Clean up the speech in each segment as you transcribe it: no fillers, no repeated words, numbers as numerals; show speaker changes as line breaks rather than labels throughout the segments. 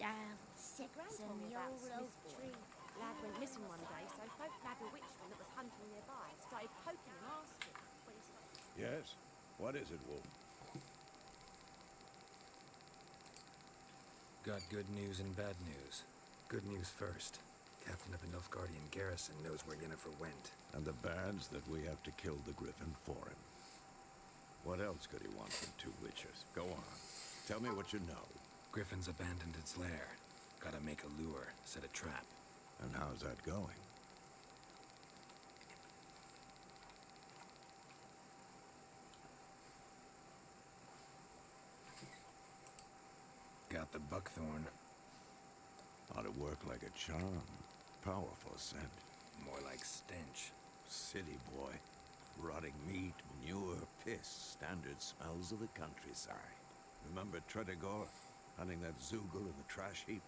Down six in the old oak tree.
Lad went missing one day, so folk nabbed a witchman that was hunting nearby. Started poking him, asking when he started.
Yes? What is it, Wolf?
Got good news and bad news. Good news first. Captain of the Nilfgaardian garrison knows where Yennefer went.
And the bad's that we have to kill the Griffin for him. What else could he want from two witches? Go on. Tell me what you know.
Griffin's abandoned its lair. Gotta make a lure, set a trap.
And how's that going?
Got the buckthorn.
Ought to work like a charm. Powerful scent.
More like stench.
City boy. Rotting meat, manure, piss. Standard smells of the countryside. Remember Tredegor? Hunting that Zoogle in the trash heap?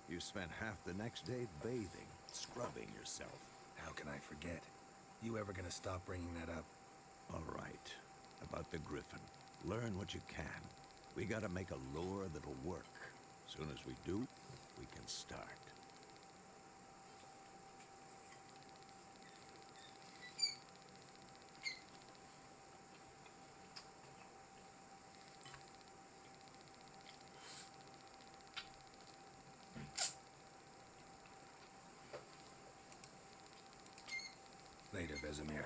You spent half the next day bathing, scrubbing yourself.
How can I forget? You ever gonna stop bringing that up?
All right. About the Griffin. Learn what you can. We gotta make a lure that'll work. Soon as we do, we can start.
Later, Vesemir.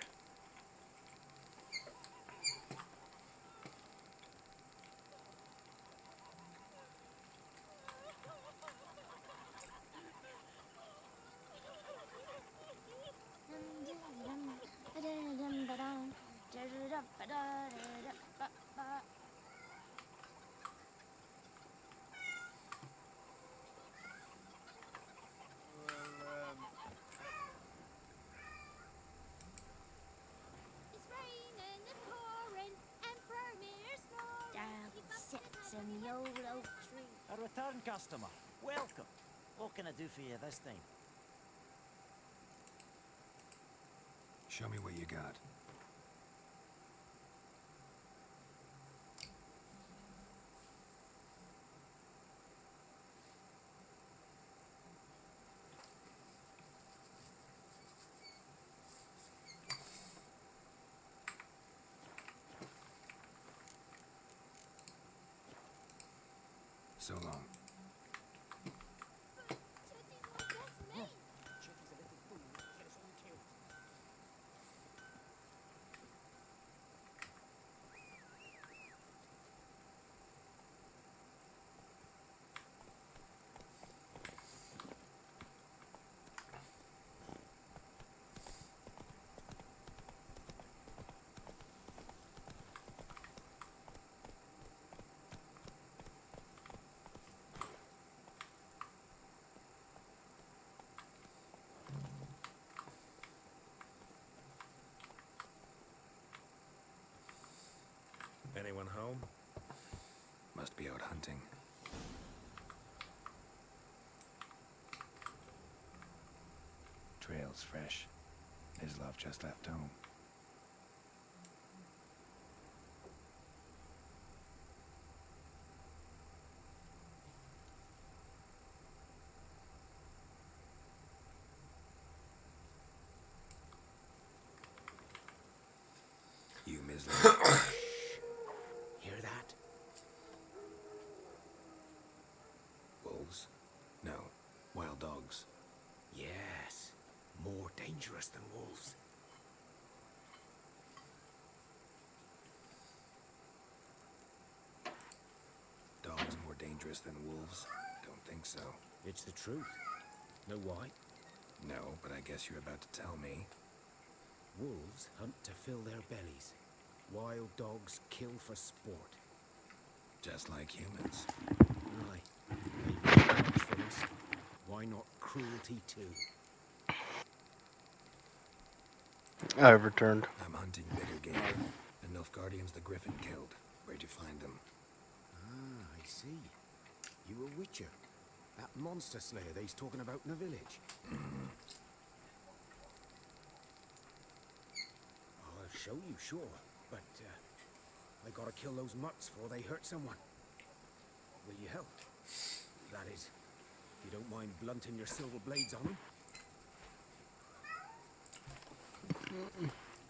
Down six in the old oak tree.
A return customer. Welcome. What can I do for you this time?
Show me what you got. So long. home? Must be out hunting. Trail's fresh. Islov just left home. You Mislov.
Hear that?
Wolves? No. Wild dogs.
Yes. More dangerous than wolves.
Dogs more dangerous than wolves? Don't think so.
It's the truth. Know why?
No, but I guess you're about to tell me.
Wolves hunt to fill their bellies. Wild dogs kill for sport.
Just like humans.
Aye. Maybe vengefulness. Why not cruelty too?
I've returned.
I'm hunting bigger game. The Nilfgaardians the Griffin killed. Where'd you find them?
Ah, I see. You a witcher. That monster slayer they's talking about in the village. I'll show you, sure. But, I gotta kill those mutts before they hurt someone. Will you help? That is, you don't mind blunting your silver blades on them?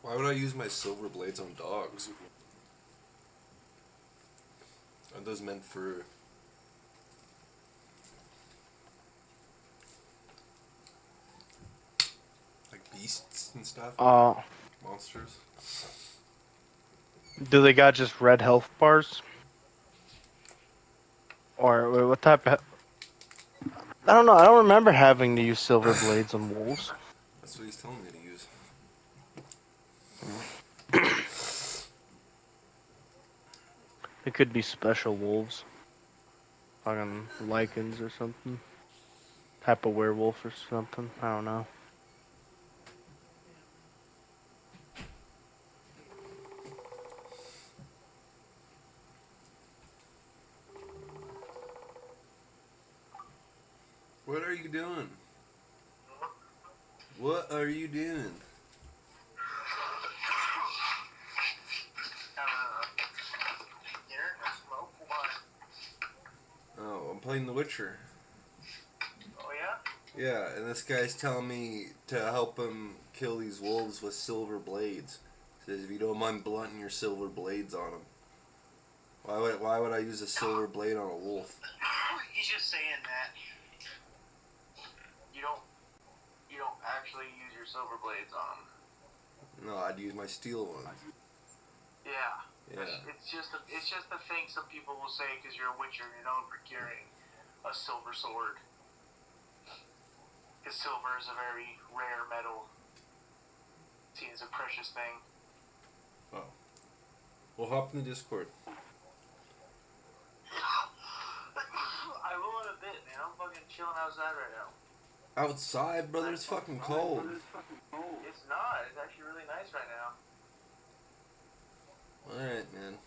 Why would I use my silver blades on dogs? Are those meant for... like beasts and stuff? Monsters?
Do they got just red health bars? Or wait, what type of... I don't know, I don't remember having to use silver blades on wolves.
That's what he's telling me to use.
It could be special wolves. Fucking lichens or something. Type of werewolf or something. I don't know.
What are you doing? What are you doing? Oh, I'm playing The Witcher.
Oh yeah?
Yeah, and this guy's telling me to help him kill these wolves with silver blades. Says if you don't mind blunting your silver blades on them. Why would I use a silver blade on a wolf?
He's just saying that you don't actually use your silver blades on them.
No, I'd use my steel ones.
Yeah.
Yeah.
It's just a thing some people will say because you're a witcher and you're known for carrying a silver sword. Because silver is a very rare metal. Seen as a precious thing.
Oh. We'll hop in the Discord.
I will in a bit, man. I'm fucking chilling outside right now.
Outside, brother, it's fucking cold.
It's not. It's actually really nice right now.
Alright, man.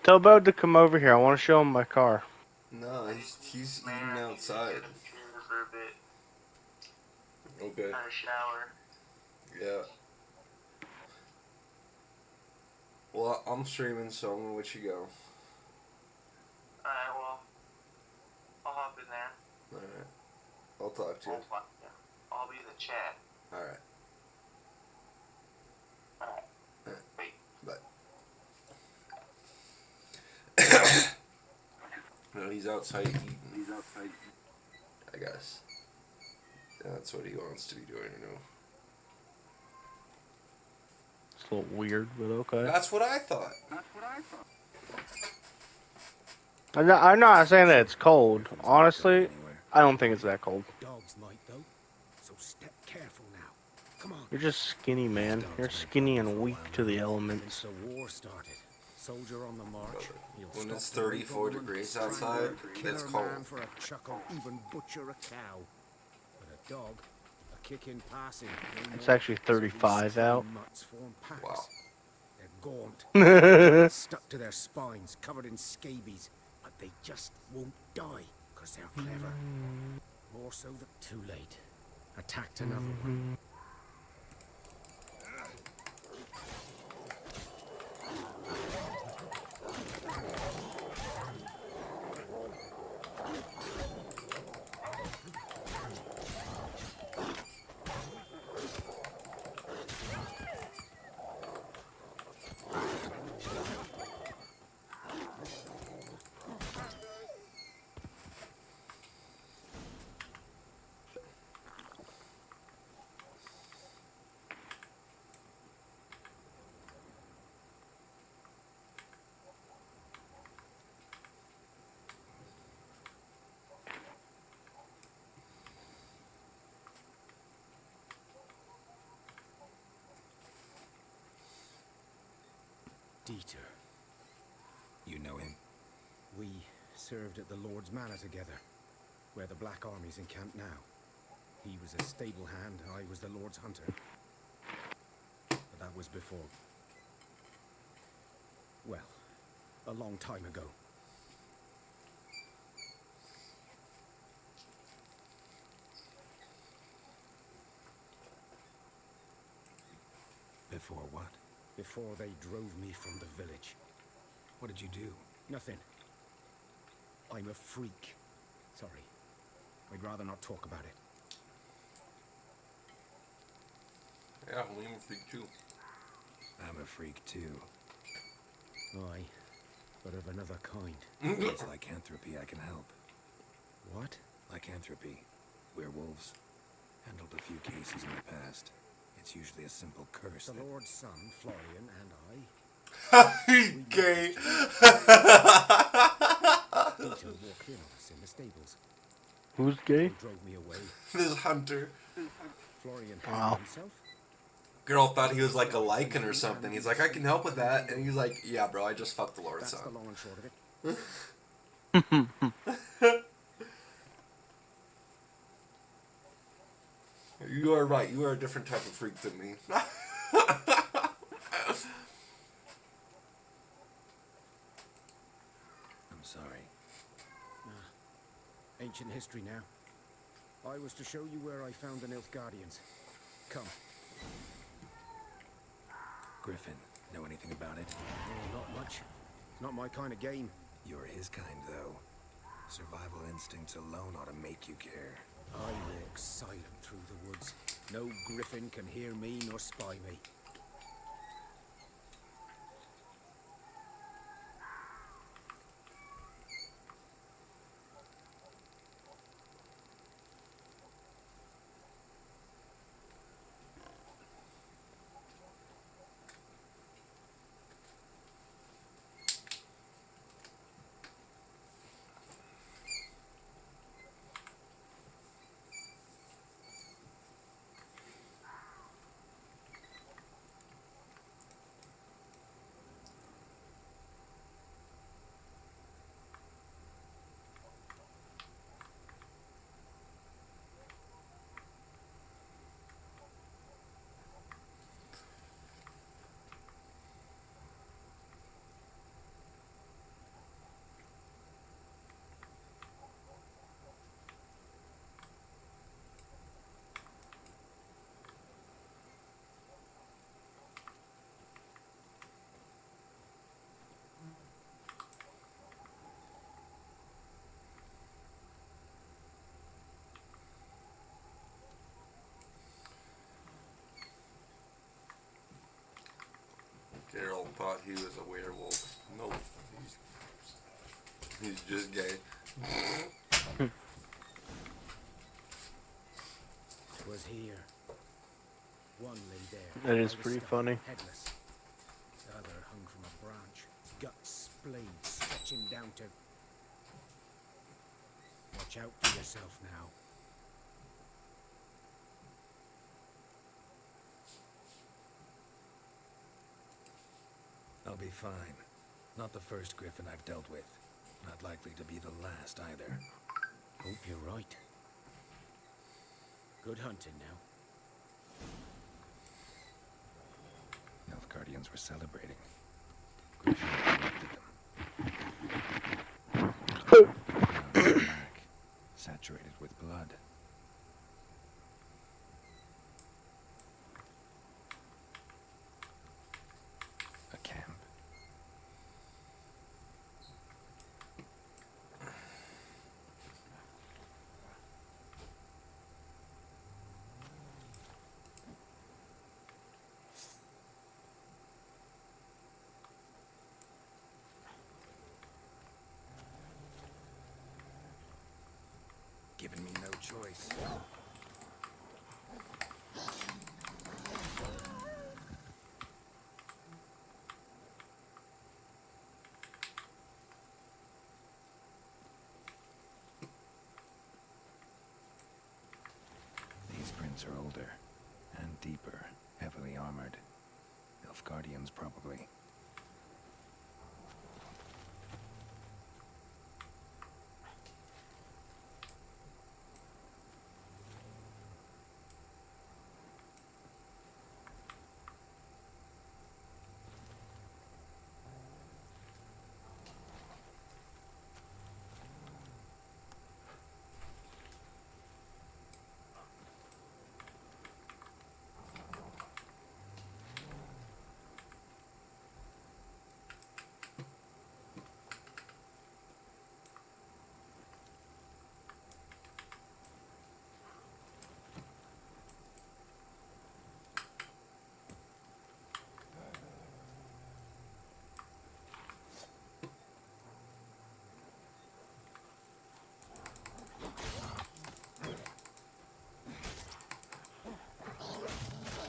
Tell Bud to come over here. I want to show him my car.
No, he's
Man,
eating
I need to
outside.
get in the chair for a bit.
Okay.
Had a shower.
Yeah. Well, I'm streaming, so I'm gonna let you go.
Alright, well, I'll hop in there.
Alright. I'll talk to you.
I'll be in the chat.
Alright.
Alright. Wait.
Bye. No, he's outside eating. I guess. That's what he wants to be doing, you know.
It's a little weird, but okay.
That's what I thought.
I'm not saying that it's cold. Honestly, I don't think it's that cold.
Dogs might, though. So step careful now. Come on.
You're just skinny, man. You're skinny and weak to the
Since
elements.
the war started, soldier on the march. He'll
When
stop
it's
to rape a
34
woman,
degrees
strangle
outside,
her, kill
it's
her
cold.
man for a chuckle, even butcher a cow. But a dog, a kick in passing. no
It's
more.
actually
So these
35
stray
out.
mutts form packs.
Wow.
They're gaunt, stuck to their spines, covered in scabies, but they just won't die, because they're clever. More so than too late. Attacked another one. Dieter.
You know him?
We served at the Lord's Manor together, where the Black Army's encamped now. He was a stable hand, I was the Lord's hunter. But that was before... well, a long time ago.
Before what?
Before they drove me from the village.
What did you do?
Nothing. I'm a freak. Sorry. I'd rather not talk about it.
Yeah, I'm a freak too.
I'm a freak too.
Aye, but of another kind.
It's lycanthropy I can help.
What?
Lycanthropy. Werewolves. Handled a few cases in the past. It's usually a simple curse
The
that...
Lord's son, Florian, and I...
Gay.
Dieter walked in on us in the stables.
Who's gay?
He drove me away.
This hunter.
Florian
Wow.
himself.
Girl thought he was like a lichen or something. He's like, I can help with that. And he's like, yeah, bro, I just fucked the Lord's
That's the
son.
long and short of it.
You are right. You are a different type of freak than me.
I'm sorry.
Ancient history now. I was to show you where I found the Nilfgaardians. Come.
Griffin, know anything about it?
Oh, not much. Not my kind of game.
You're his kind, though. Survival instincts alone ought to make you care.
I walk silent through the woods. No griffin can hear me nor spy me.
Geralt thought he was a werewolf. Nope. He's just gay.
Was here. One lay there.
That is
by the
pretty
stone,
funny.
Headless. The other hung from a branch. Guts splayed, stretching down to... Watch out for yourself now.
I'll be fine. Not the first griffin I've dealt with. Not likely to be the last either.
Hope you're right. Good hunting now.
Nilfgaardian Guardians were celebrating. Griffin interrupted them. Now they're black, saturated with blood. A camp. Giving me no choice. These prints are older and deeper, heavily armored. Elf Guardians, probably.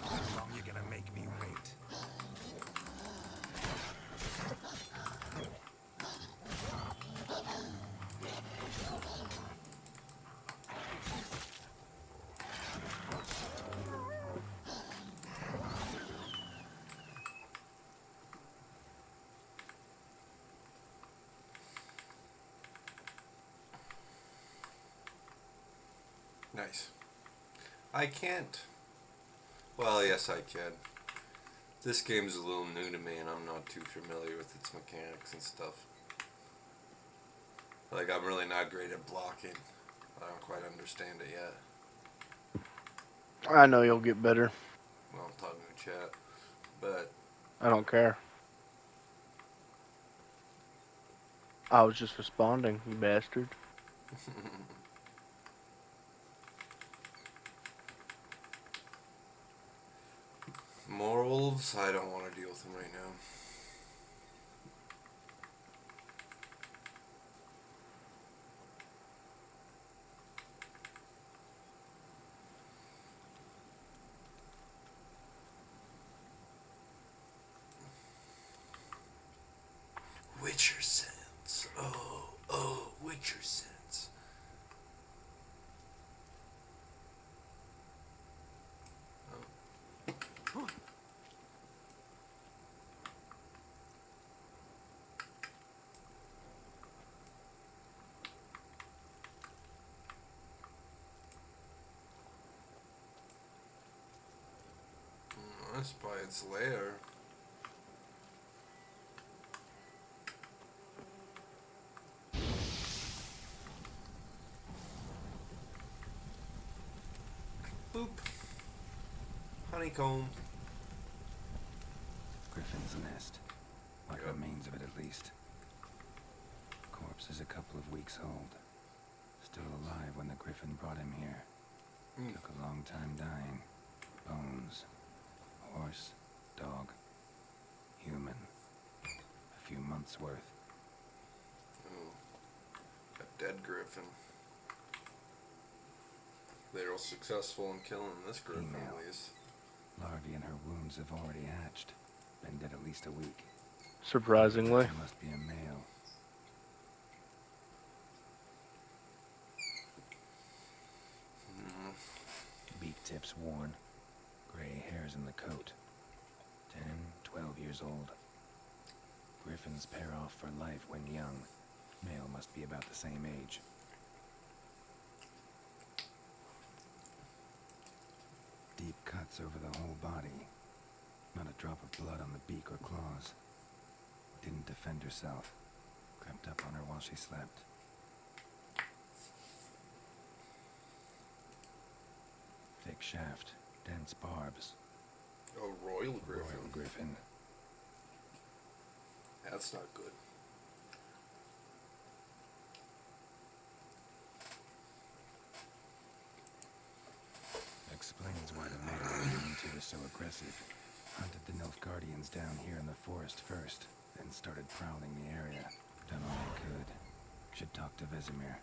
How long you gonna make me wait?
Nice. I can't. Well, yes, I can. This game's a little new to me, and I'm not too familiar with its mechanics and stuff. Like, I'm really not great at blocking. I don't quite understand it yet.
I know you'll get better.
Well, I'm talking to chat. But,
I don't care. I was just responding, you bastard.
more wolves? I don't want to deal with them right now. Witcher sense. Oh, Witcher sense. Oh. That's by its lair. Boop. Honeycomb.
Griffin's nest. What
Yep.
remains of it, at least. Corpse is a couple of weeks old. Still alive when the Griffin brought him here. Took a long time dying. Bones. Horse. Dog. Human. A few months worth.
Ooh. A dead griffin. They were successful in killing this griffin,
Female.
at least.
Larvae in her wounds have already hatched. Been dead at least a week.
Surprisingly.
It must be a male. Beak tips worn. Gray hairs in the coat. 10, 12 years old. Griffins pair off for life when young. Male must be about the same age. Deep cuts over the whole body. Not a drop of blood on the beak or claws. Didn't defend herself. Crept up on her while she slept. Thick shaft, dense barbs.
A royal griffin.
Royal griffin.
That's not good.
Explains why the Nilfgaardians were so aggressive. Hunted the Nilfgaardians down here in the forest first, then started prowling the area. Done all they could. Should talk to Vesemir.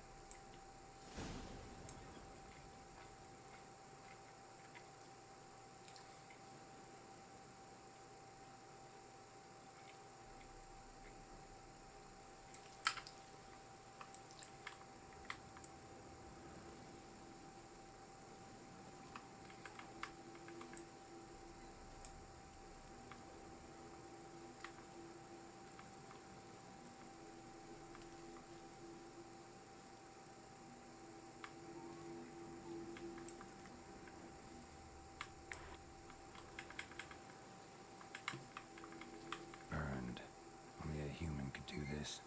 Burned. Only a human could do this.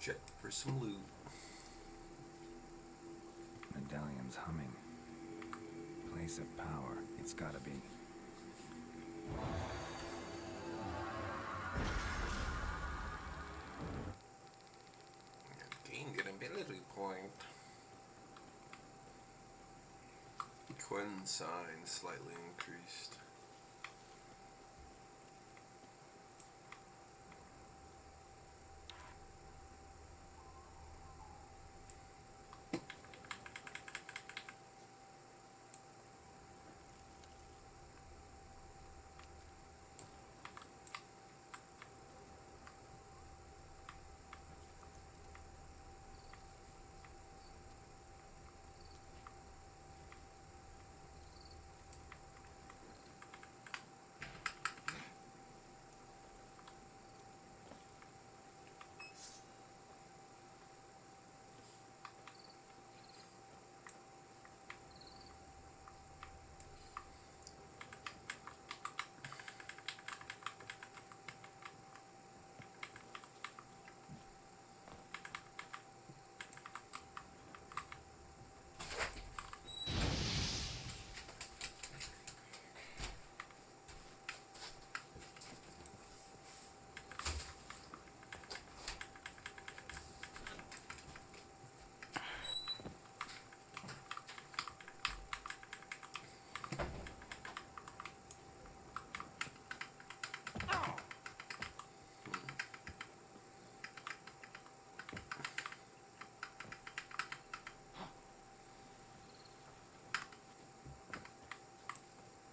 Check for some loot.
Medallion's humming. Place of power, it's gotta be.
Gained an ability point. Quinn sign slightly increased.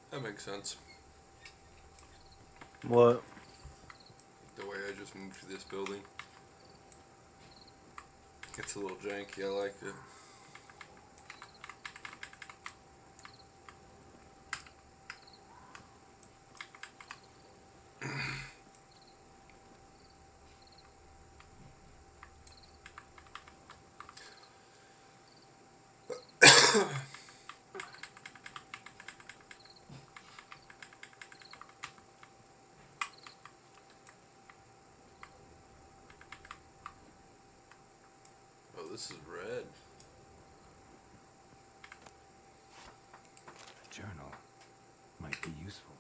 That makes sense.
What?
The way I just moved to this building. It's a little janky, I like it. Oh, this is red.
A journal. Might be useful.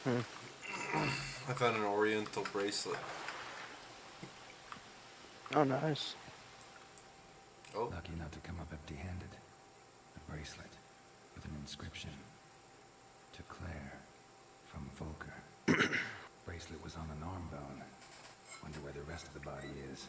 Hmm.
I found an oriental bracelet.
Oh, nice.
Oh,
Lucky not to come up empty-handed. A bracelet with an inscription. To Claire, from Volker. Bracelet was on an arm bone. Wonder where the rest of the body is.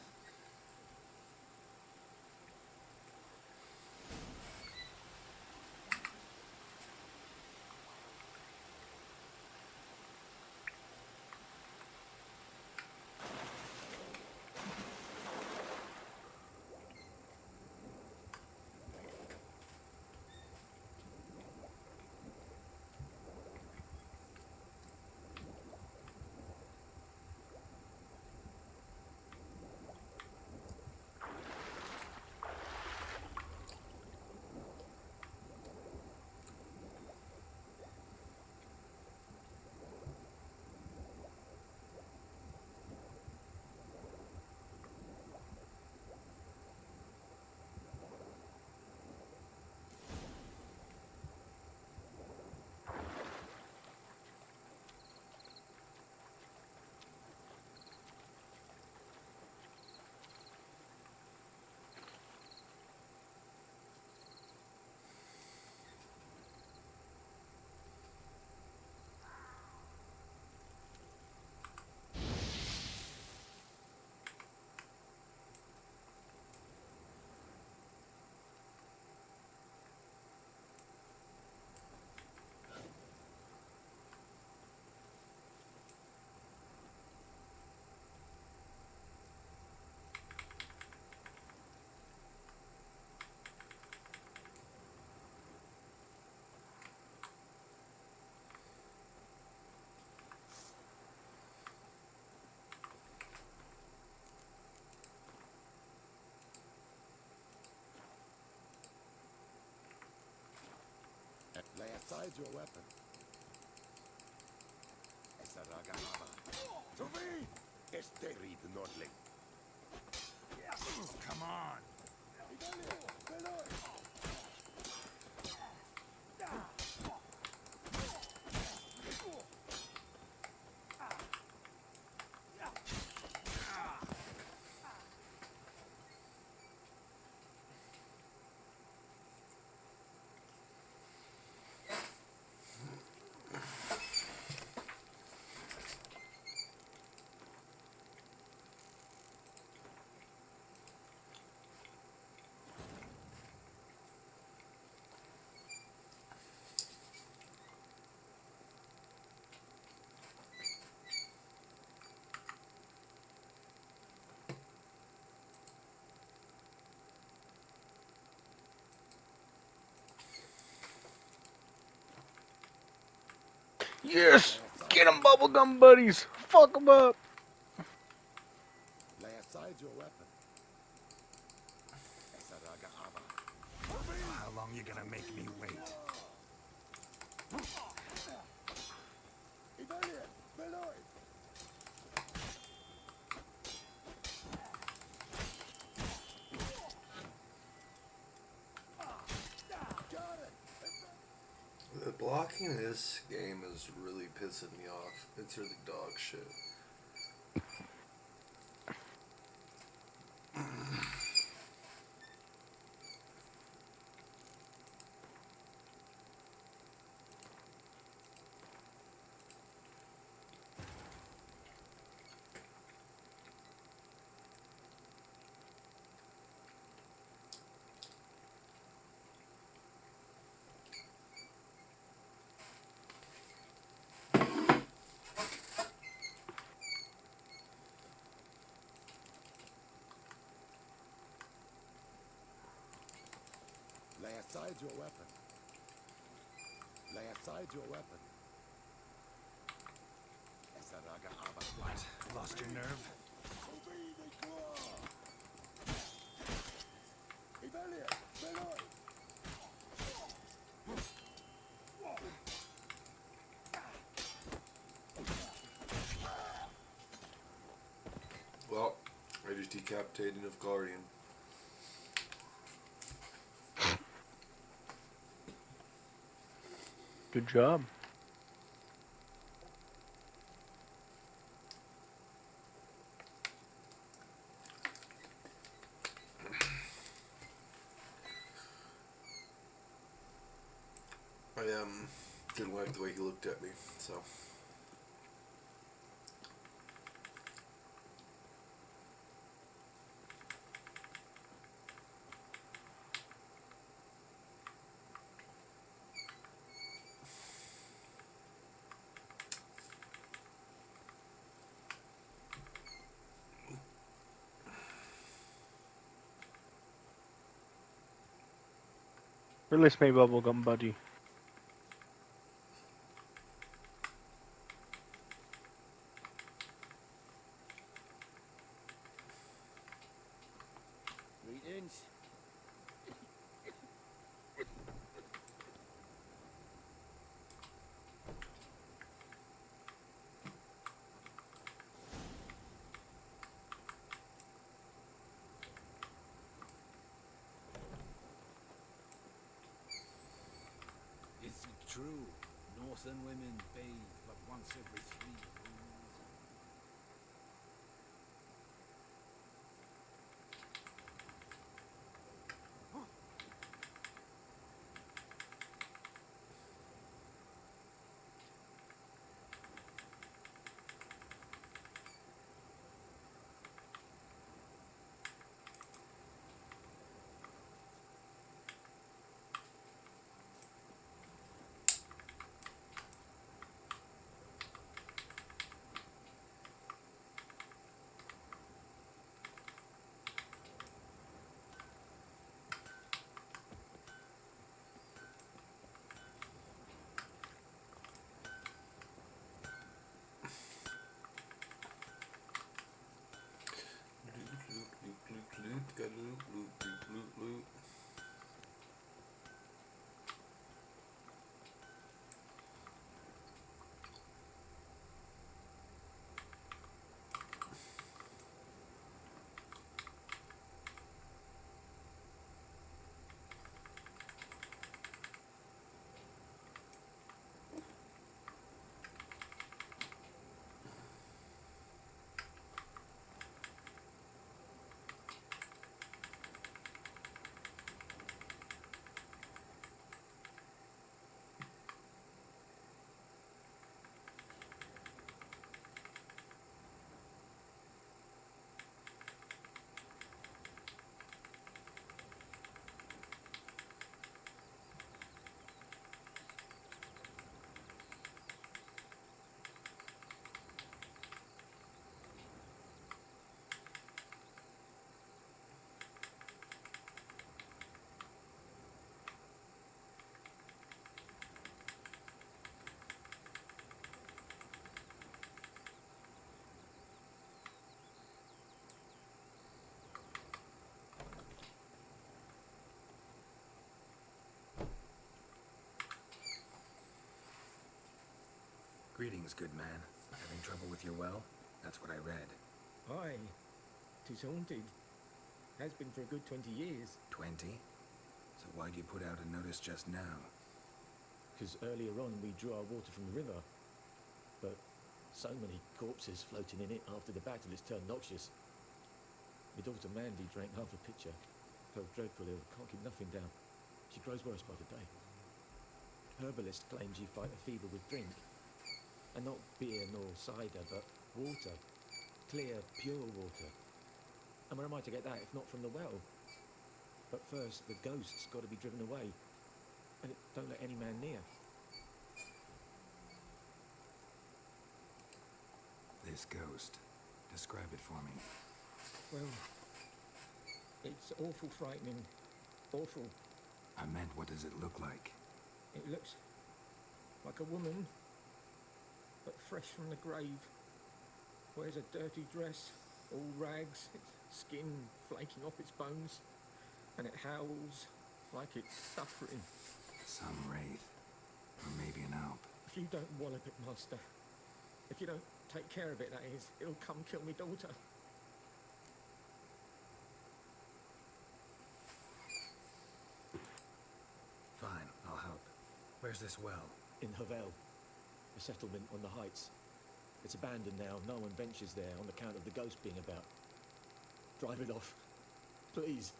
Lay aside your weapon. Esa raga ama. Tuvi! Este reed nordling.
Come on!
Yes! Get 'em, bubblegum buddies! Fuck 'em up!
Lay aside your weapon. Esa raga ama.
How long you gonna make me wait?
Italia! Beloit! Got it!
the blocking in this game is really pissing me off. It's really dog shit.
Lay aside your weapon. Lay aside your weapon. Esa raga ama.
What? Lost your nerve?
Ubidi claw! Italia! Beloit!
Well, I just decapitated a guardian.
Good job.
didn't like the way he looked at me, so.
Release me, bubblegum buddy.
Greetings.
Is it true? Northern women bathe but once every 3 moons.
Got loot, loot, loot, loot, loot.
Greetings, good man. Having trouble with your well? That's what I read.
Aye, 'tis haunted. Has been for a good 20 years.
20? So why'd you put out a notice just now?
Because earlier on we drew our water from the river. But so many corpses floating in it after the battle it's turned noxious. My daughter Mandy drank half a pitcher. Felt dreadful ill, can't keep nothing down. She grows worse by the day. Herbalist claims you fight a fever with drink. And not beer nor cider, but water. Clear, pure water. And where am I to get that if not from the well? But first, the ghost's got to be driven away. And it don't let any man near.
This ghost. Describe it for me.
Well, it's awful frightening. Awful.
I meant, what does it look like?
It looks like a woman, but fresh from the grave. Wears a dirty dress, all rags, its skin flaking off its bones, and it howls like it's suffering.
Some wraith. Or maybe an alp.
If you don't wallop it, master, if you don't take care of it, that is, it'll come kill me daughter.
Fine, I'll help. Where's this well?
In Havel, a settlement on the heights. It's abandoned now. No one ventures there on account of the ghost being about. Drive it off, please.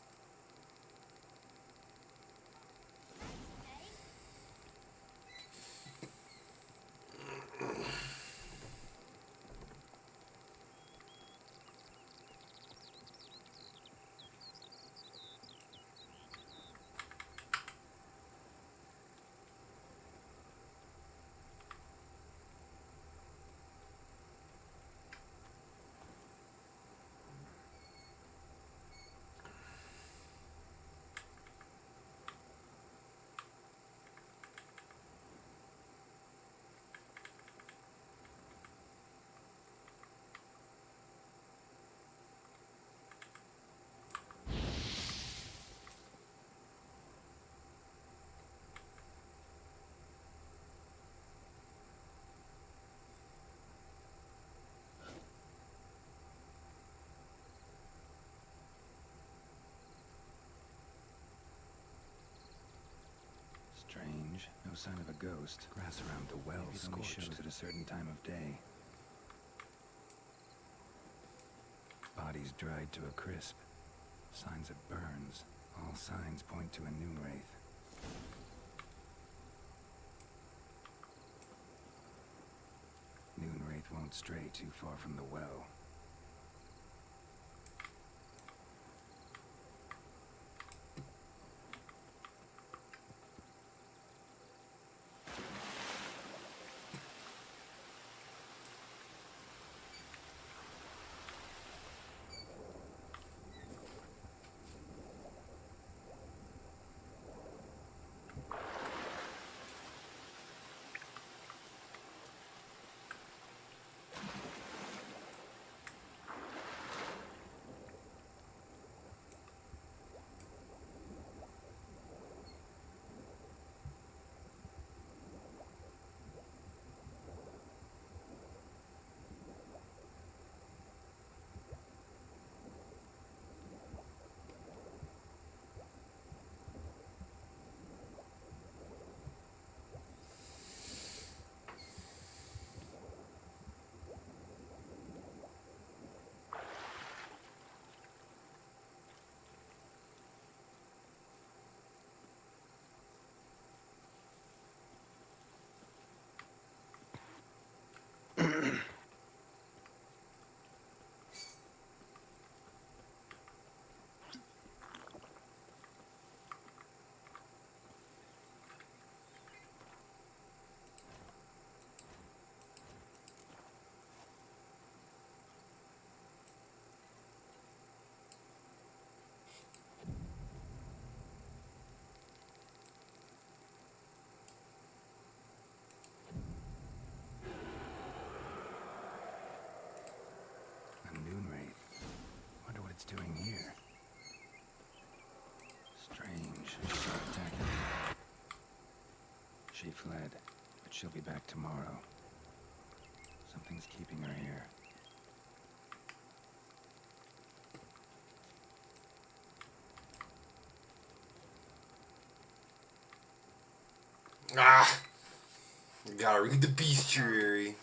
sign of a ghost. Grass around the well only shows at a certain time of day. Bodies dried to a crisp. Signs of burns. All signs point to a noon wraith. Noon wraith won't stray too far from the well. It's doing here. Strange. She's not attacking me. She fled, but she'll be back tomorrow. Something's keeping her here.
Ah! You gotta read the bestiary.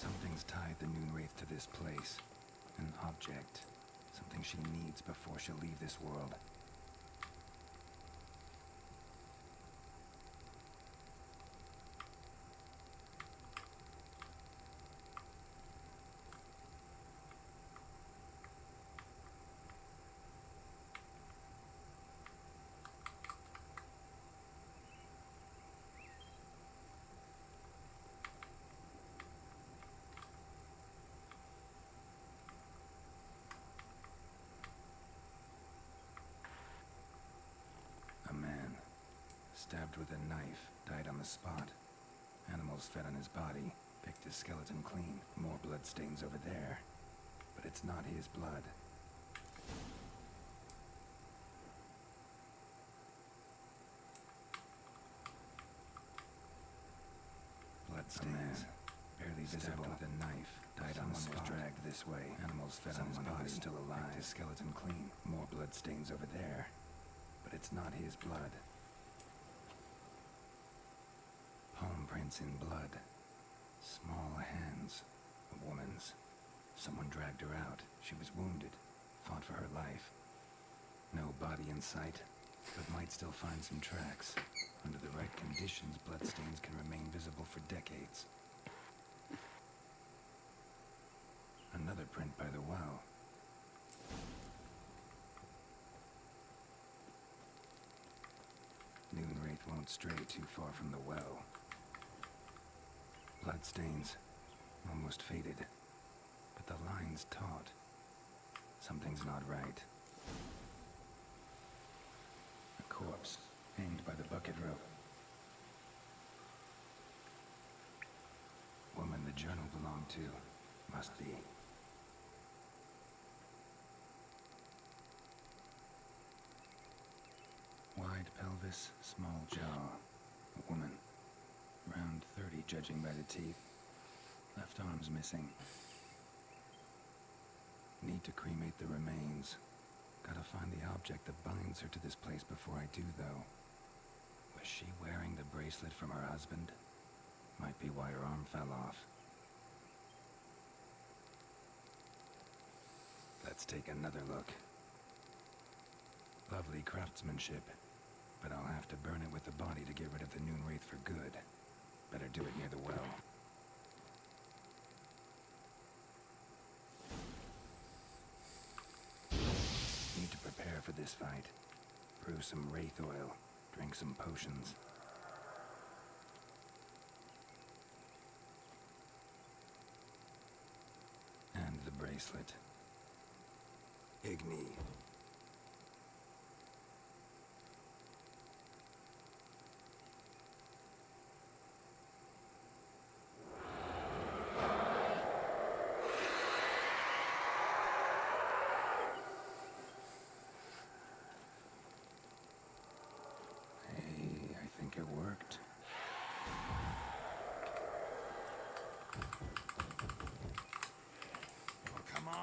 Something's tied the Noon Wraith to this place. An object. Something she needs before she'll leave this world. Stabbed with a knife, died on the spot. Animals fed on his body, picked his skeleton clean. More bloodstains over there. But it's not his blood. Bloodstains. Barely visible with a knife. Died on the spot. Was dragged this way. Animals fed on his body. Still alive. Picked his skeleton clean. More bloodstains over there. But it's not his blood. Palm prints in blood. Small hands. A woman's. Someone dragged her out. She was wounded. Fought for her life. No body in sight, but might still find some tracks. Under the right conditions, bloodstains can remain visible for decades. Another print by the well. Noonwraith won't stray too far from the well. Bloodstains. Almost faded. But the line's taut. Something's not right. A corpse, hanged by the bucket rope. Woman the journal belonged to. Must be. Wide pelvis, small jaw. A woman. Around 30, judging by the teeth. Left arm's missing. Need to cremate the remains. Gotta find the object that binds her to this place before I do, though. Was she wearing the bracelet from her husband? Might be why her arm fell off. Let's take another look. Lovely craftsmanship, but I'll have to burn it with the body to get rid of the Noonwraith for good. Better do it near the well. Need to prepare for this fight. Brew some wraith oil, drink some potions. And the bracelet. Igni. It worked.
Oh, come on.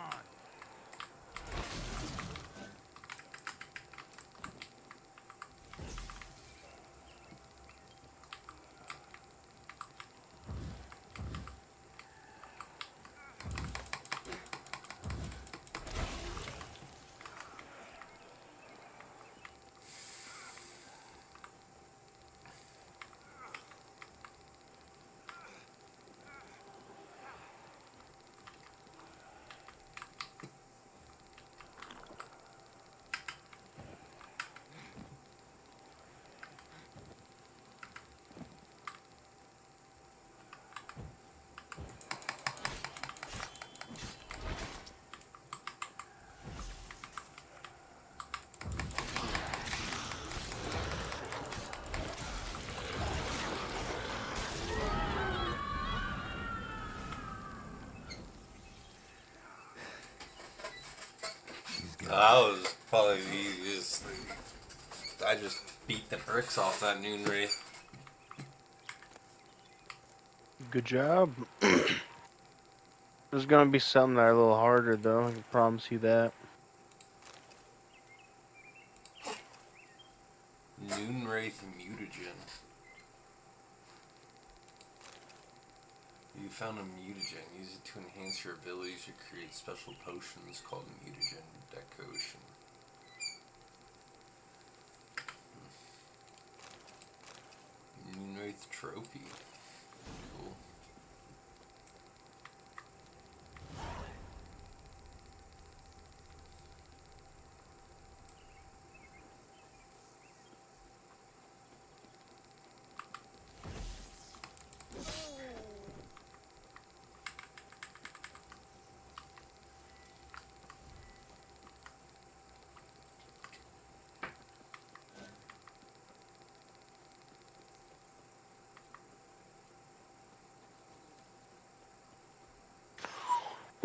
That was probably the easiest. I just beat the bricks off that Noonwraith.
Good job. There's gonna be some that are a little harder though, I can promise you that.
Noonwraith mutagen. You found a mutagen. Use it to enhance your abilities to create special potions called mutagen decoction. Noonwraith trophy. Cool.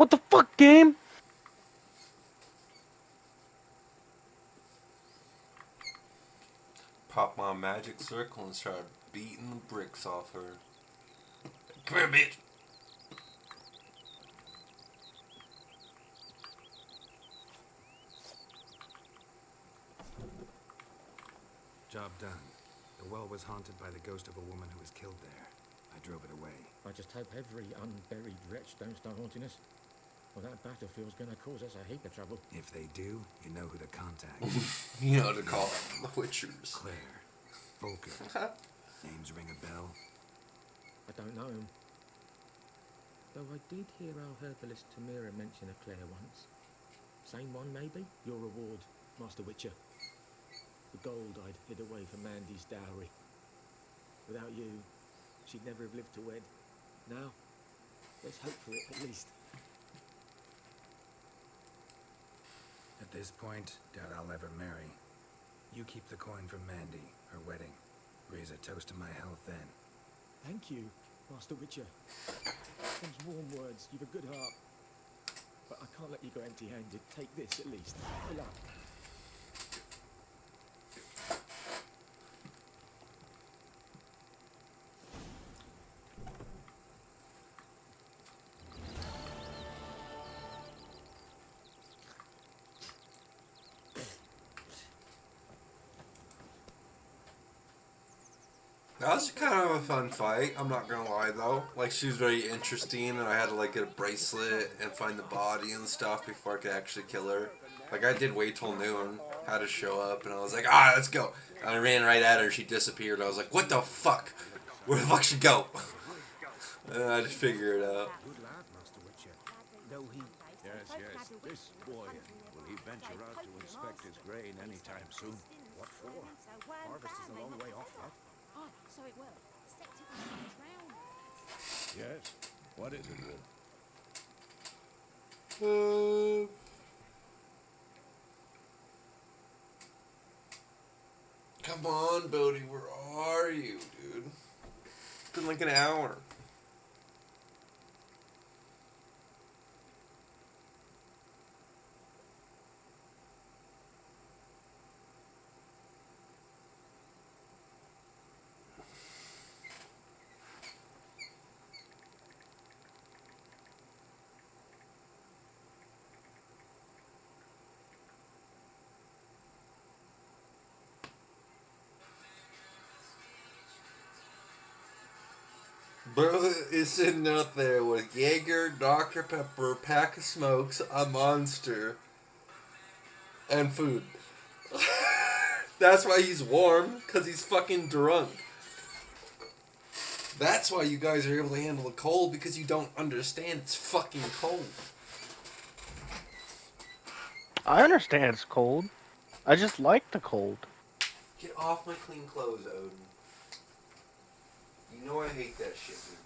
What the fuck, game?
Pop my magic circle and start beating the bricks off her. Come here, bitch.
Job done. The well was haunted by the ghost of a woman who was killed there. I drove it away.
I just hope every unburied wretch don't start haunting us. Well, that battlefield's gonna cause us a heap of trouble.
If they do, you know who to contact.
You know what to call them, the Witchers.
Claire. Volker. Names ring a bell?
I don't know him. Though I did hear our herbalist Tamira mention a Claire once. Same one, maybe? Your reward, Master Witcher. The gold I'd hid away for Mandy's dowry. Without you, she'd never have lived to wed. Now, let's hope for it, at least.
At this point, doubt I'll ever marry. You keep the coin from Mandy, her wedding. Raise a toast to my health then.
Thank you, Master Witcher. Those warm words, you've a good heart. But I can't let you go empty-handed. Take this, at least. Fill up.
That was kind of a fun fight, I'm not gonna lie though. Like, she was very interesting, and I had to like get a bracelet and find the body and stuff before I could actually kill her. Like, I did wait till noon, had to show up, and I was like, ah, let's go. And I ran right at her, she disappeared, I was like, what the fuck? Where the fuck she go? And I just figured it out.
Good lad, Master Witcher. Though he...
Yes, this boy. Will he venture out to inspect his grain anytime soon?
What for? Harvest is a long way off, lad.
Oh, so it will. Set it on drown.
Yes. What is it, Wolf?
Come on, Bodhi, where are you, dude? It's been like an hour. Bro is sitting out there with Jaeger, Dr. Pepper, pack of smokes, a monster, and food. That's why he's warm, because he's fucking drunk. That's why you guys are able to handle the cold, because you don't understand it's fucking cold.
I understand it's cold. I just like the cold.
Get off my clean clothes, Odin. You know I hate that shit, dude.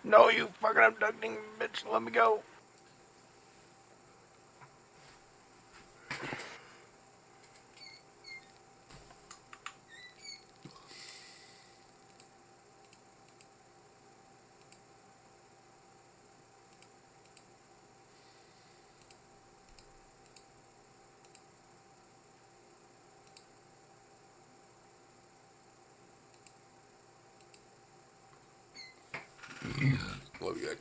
No, you fucking abducting bitch, let me go.
Love you.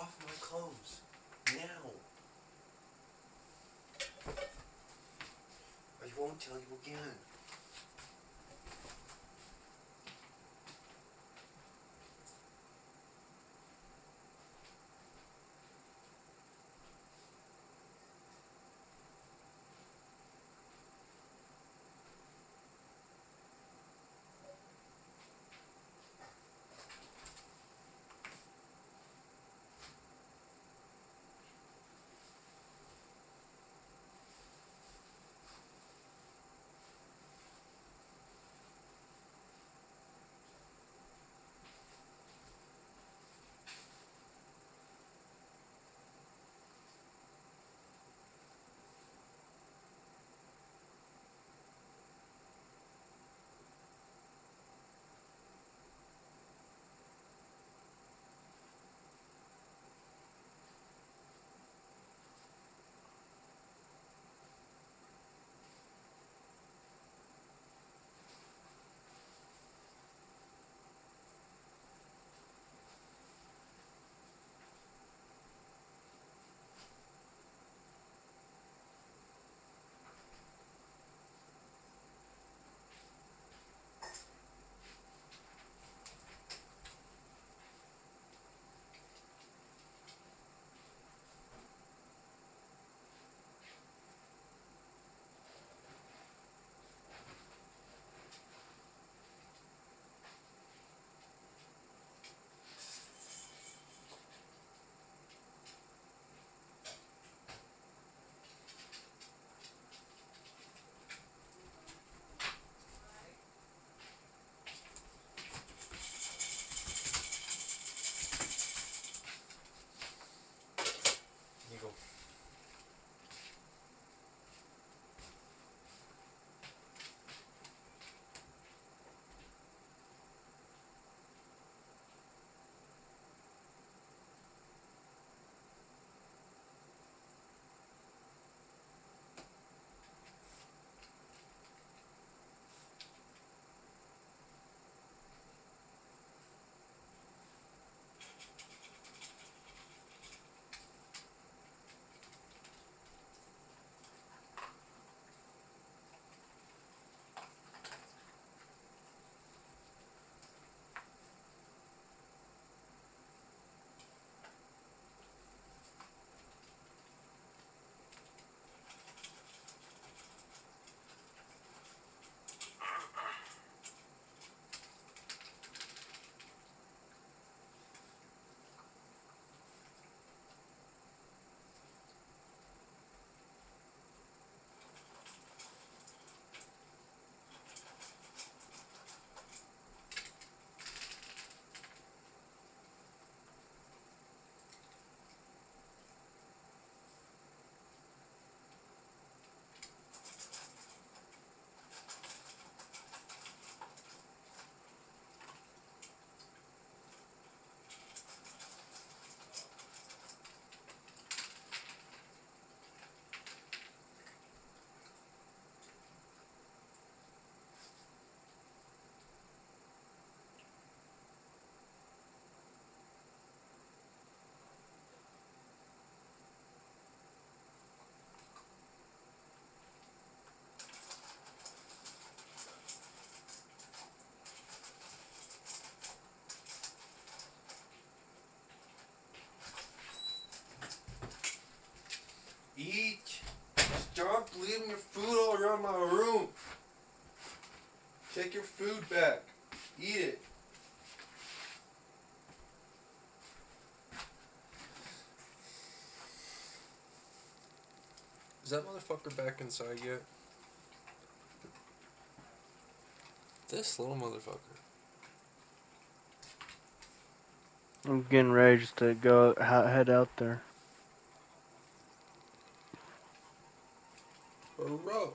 off my clothes. Now. I won't tell you again. You go. Eat. Stop leaving your food all around my room. Take your food back. Eat it. Is that motherfucker back inside yet? This little motherfucker.
I'm getting ready just to go head out there.
Bro.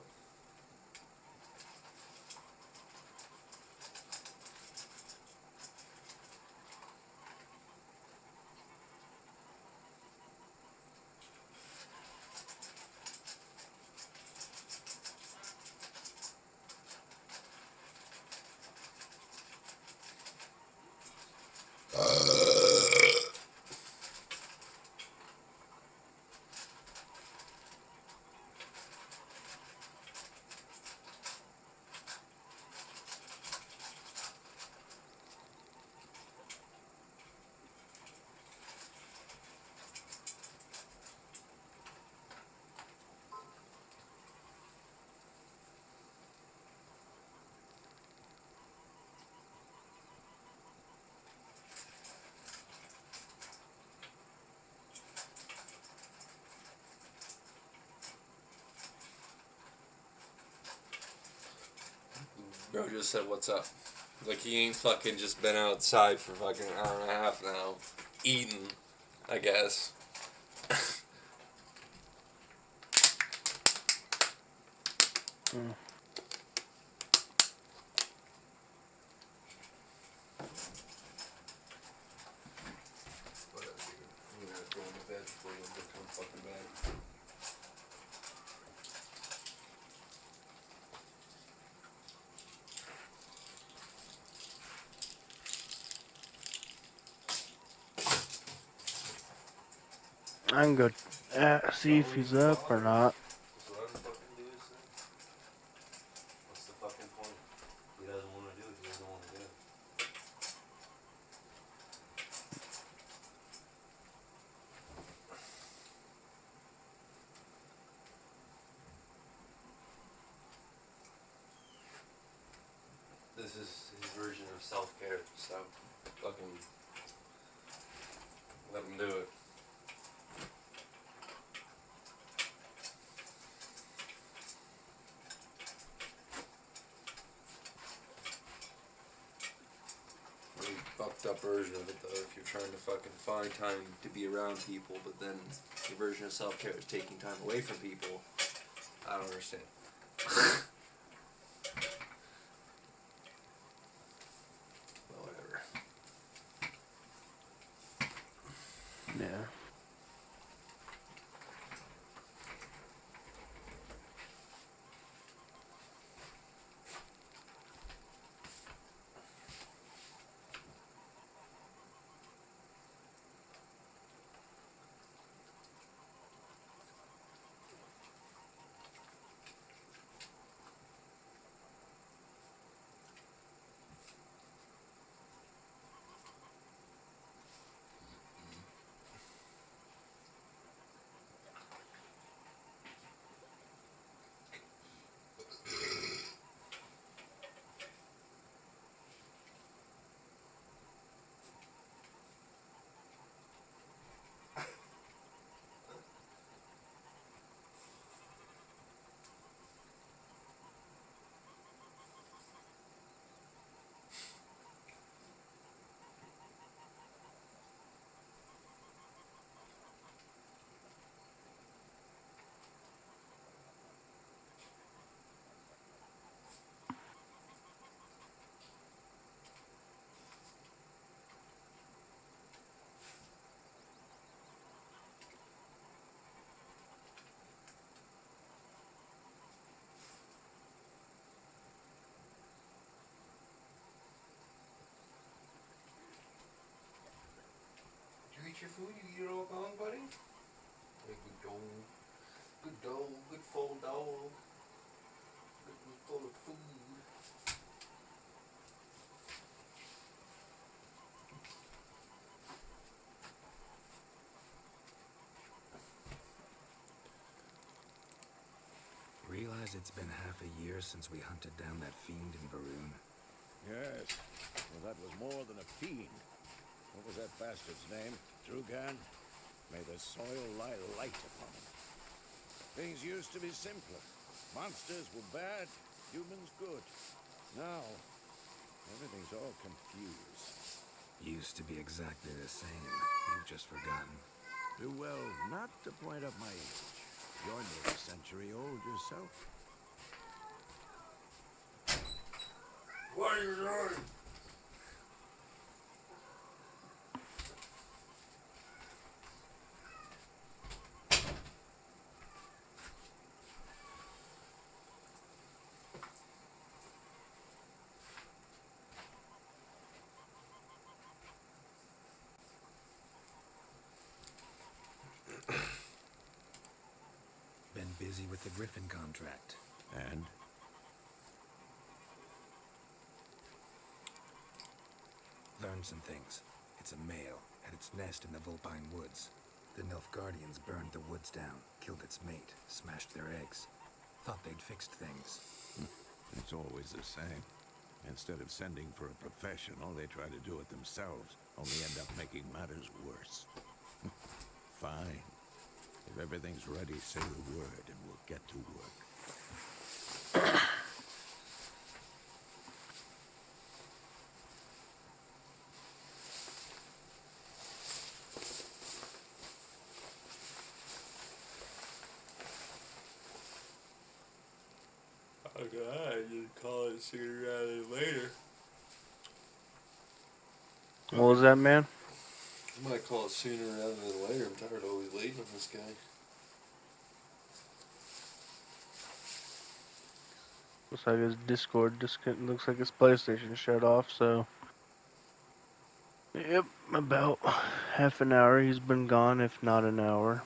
who just said what's up. Like, he ain't fucking just been outside for fucking an hour and a half now. Eating, I guess. Whatever, dude. I'm gonna go to bed before you become fucking bad.
I can go see if he's up or not.
Just let him fucking do his thing. What's the fucking point? He doesn't want to do it, he doesn't want to do it. This is his version of self-care, so fucking let him do it. Really fucked up version of it though, if you're trying to fucking find time to be around people, but then your version of self-care is taking time away from people. I don't understand. Well, whatever.
Yeah.
Did you eat your food? You eat it all gone, buddy? Hey, good dog. Good dog. Good full dog. Good one full of food.
Realize it's been half a year since we hunted down that fiend in Varun.
Yes. Well, that was more than a fiend. What was that bastard's name? Drugan? May the soil lie light upon him. Things used to be simpler. Monsters were bad, humans good. Now, everything's all confused.
Used to be exactly the same. You've just forgotten.
Well, not to point up my age. You're nearly a century old yourself.
What are you doing?
Been busy with the Griffin contract.
And?
Learned some things. It's a male, had its nest in the Vulpine Woods. The Nilfgaardians burned the woods down, killed its mate, smashed their eggs. Thought they'd fixed things.
It's always the same. Instead of sending for a professional, they try to do it themselves, only end up making matters worse. Fine. If everything's ready, say the word and we'll get to work.
Okay, I just call it sooner rather than later.
What was that, man?
I might call it sooner rather than later. I'm tired of always waiting on this guy.
Looks like his Discord looks like his PlayStation shut off, so. Yep, about half an hour he's been gone, if not an hour.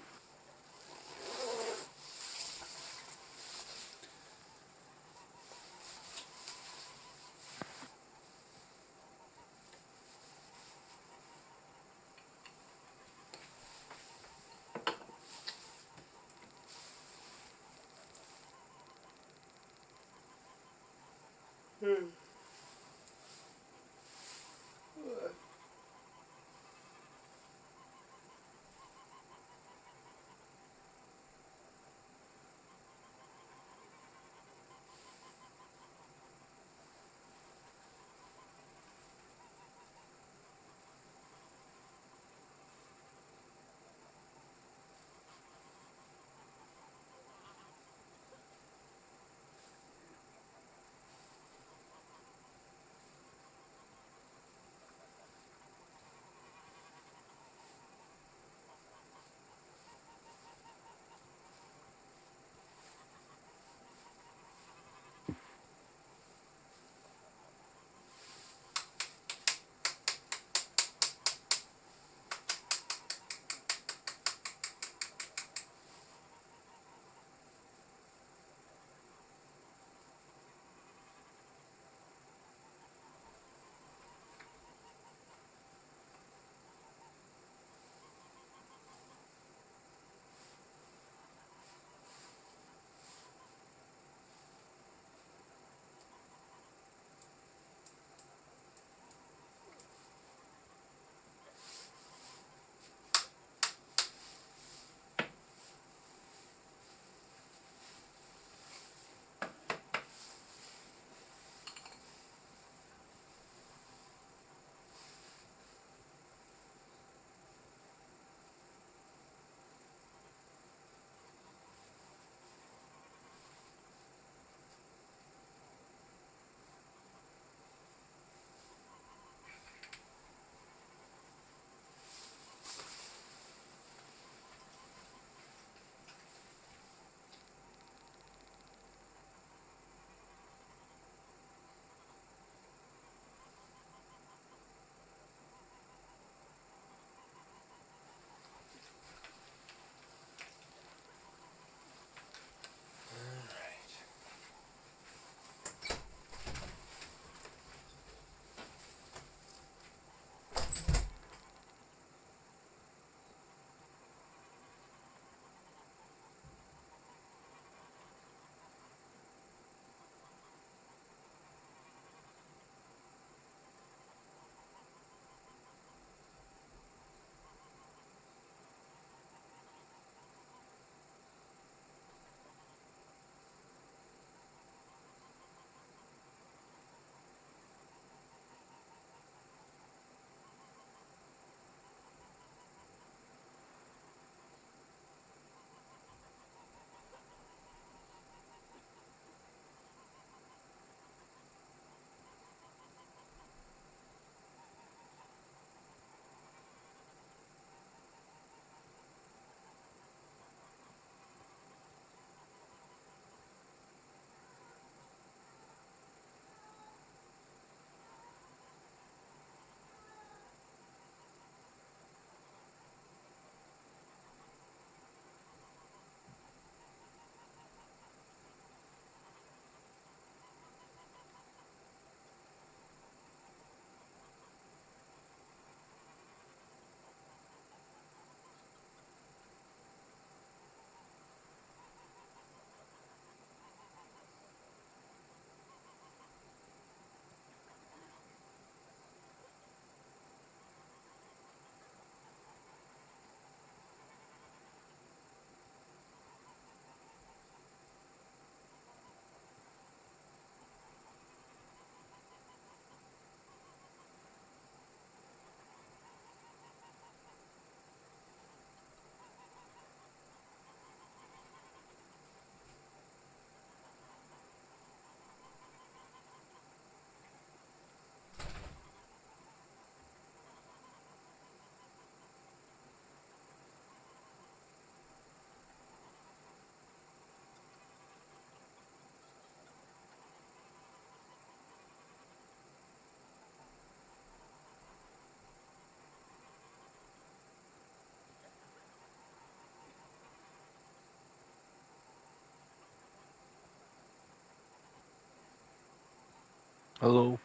Hello.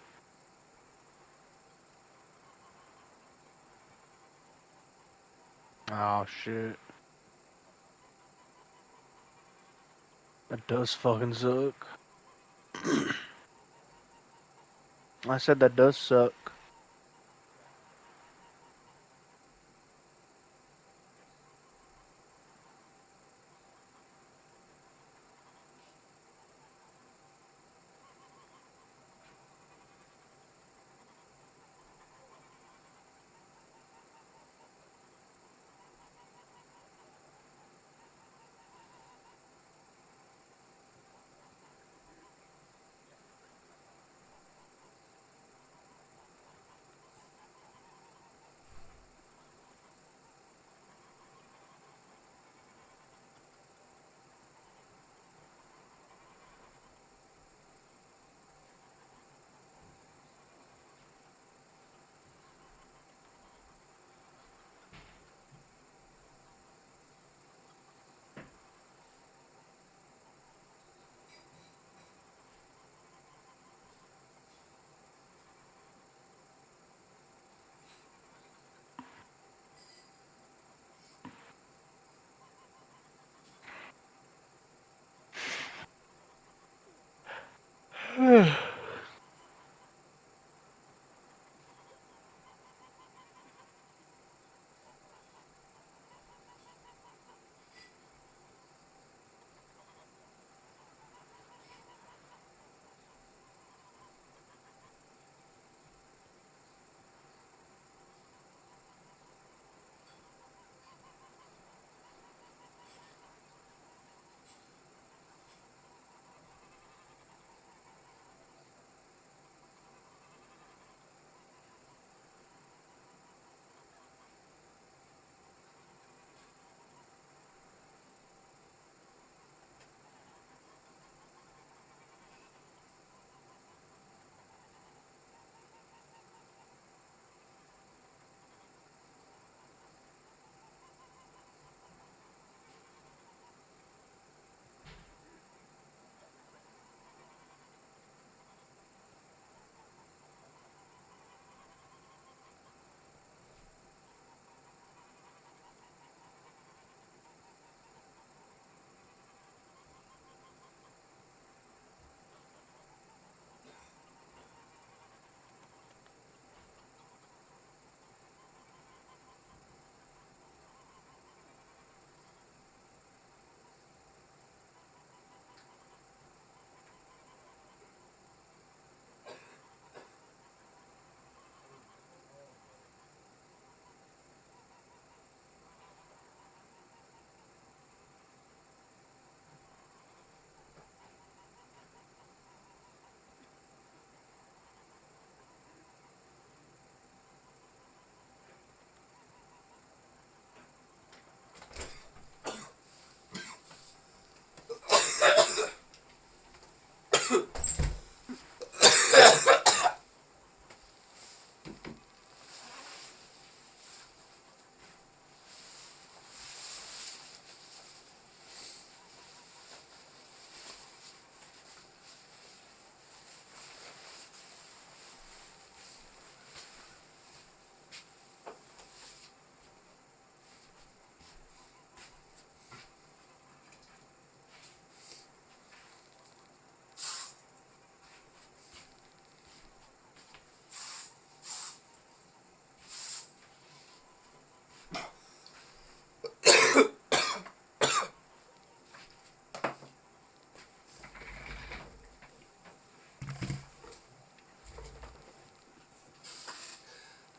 Oh shit. That does fucking suck. I said that does suck.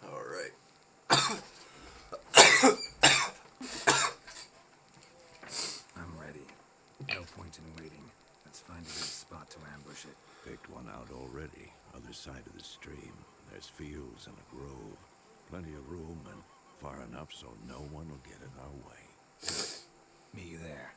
All right.
I'm ready. No point in waiting. Let's find a good spot to ambush it.
Picked one out already. Other side of the stream. There's fields and a grove. Plenty of room and far enough so no one will get in our way.
Meet you there.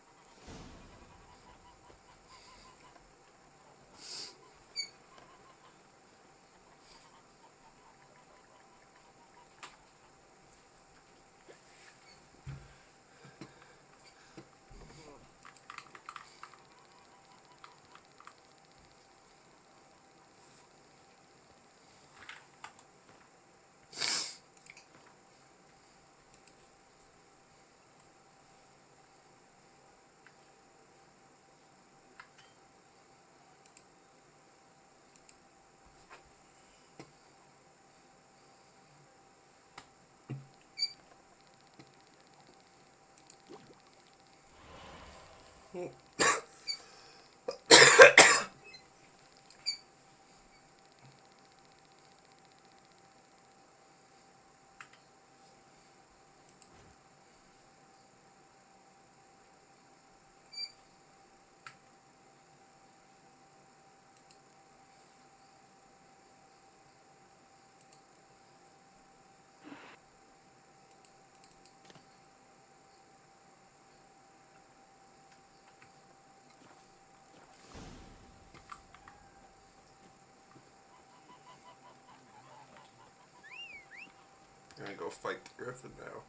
Gonna go fight the griffin now.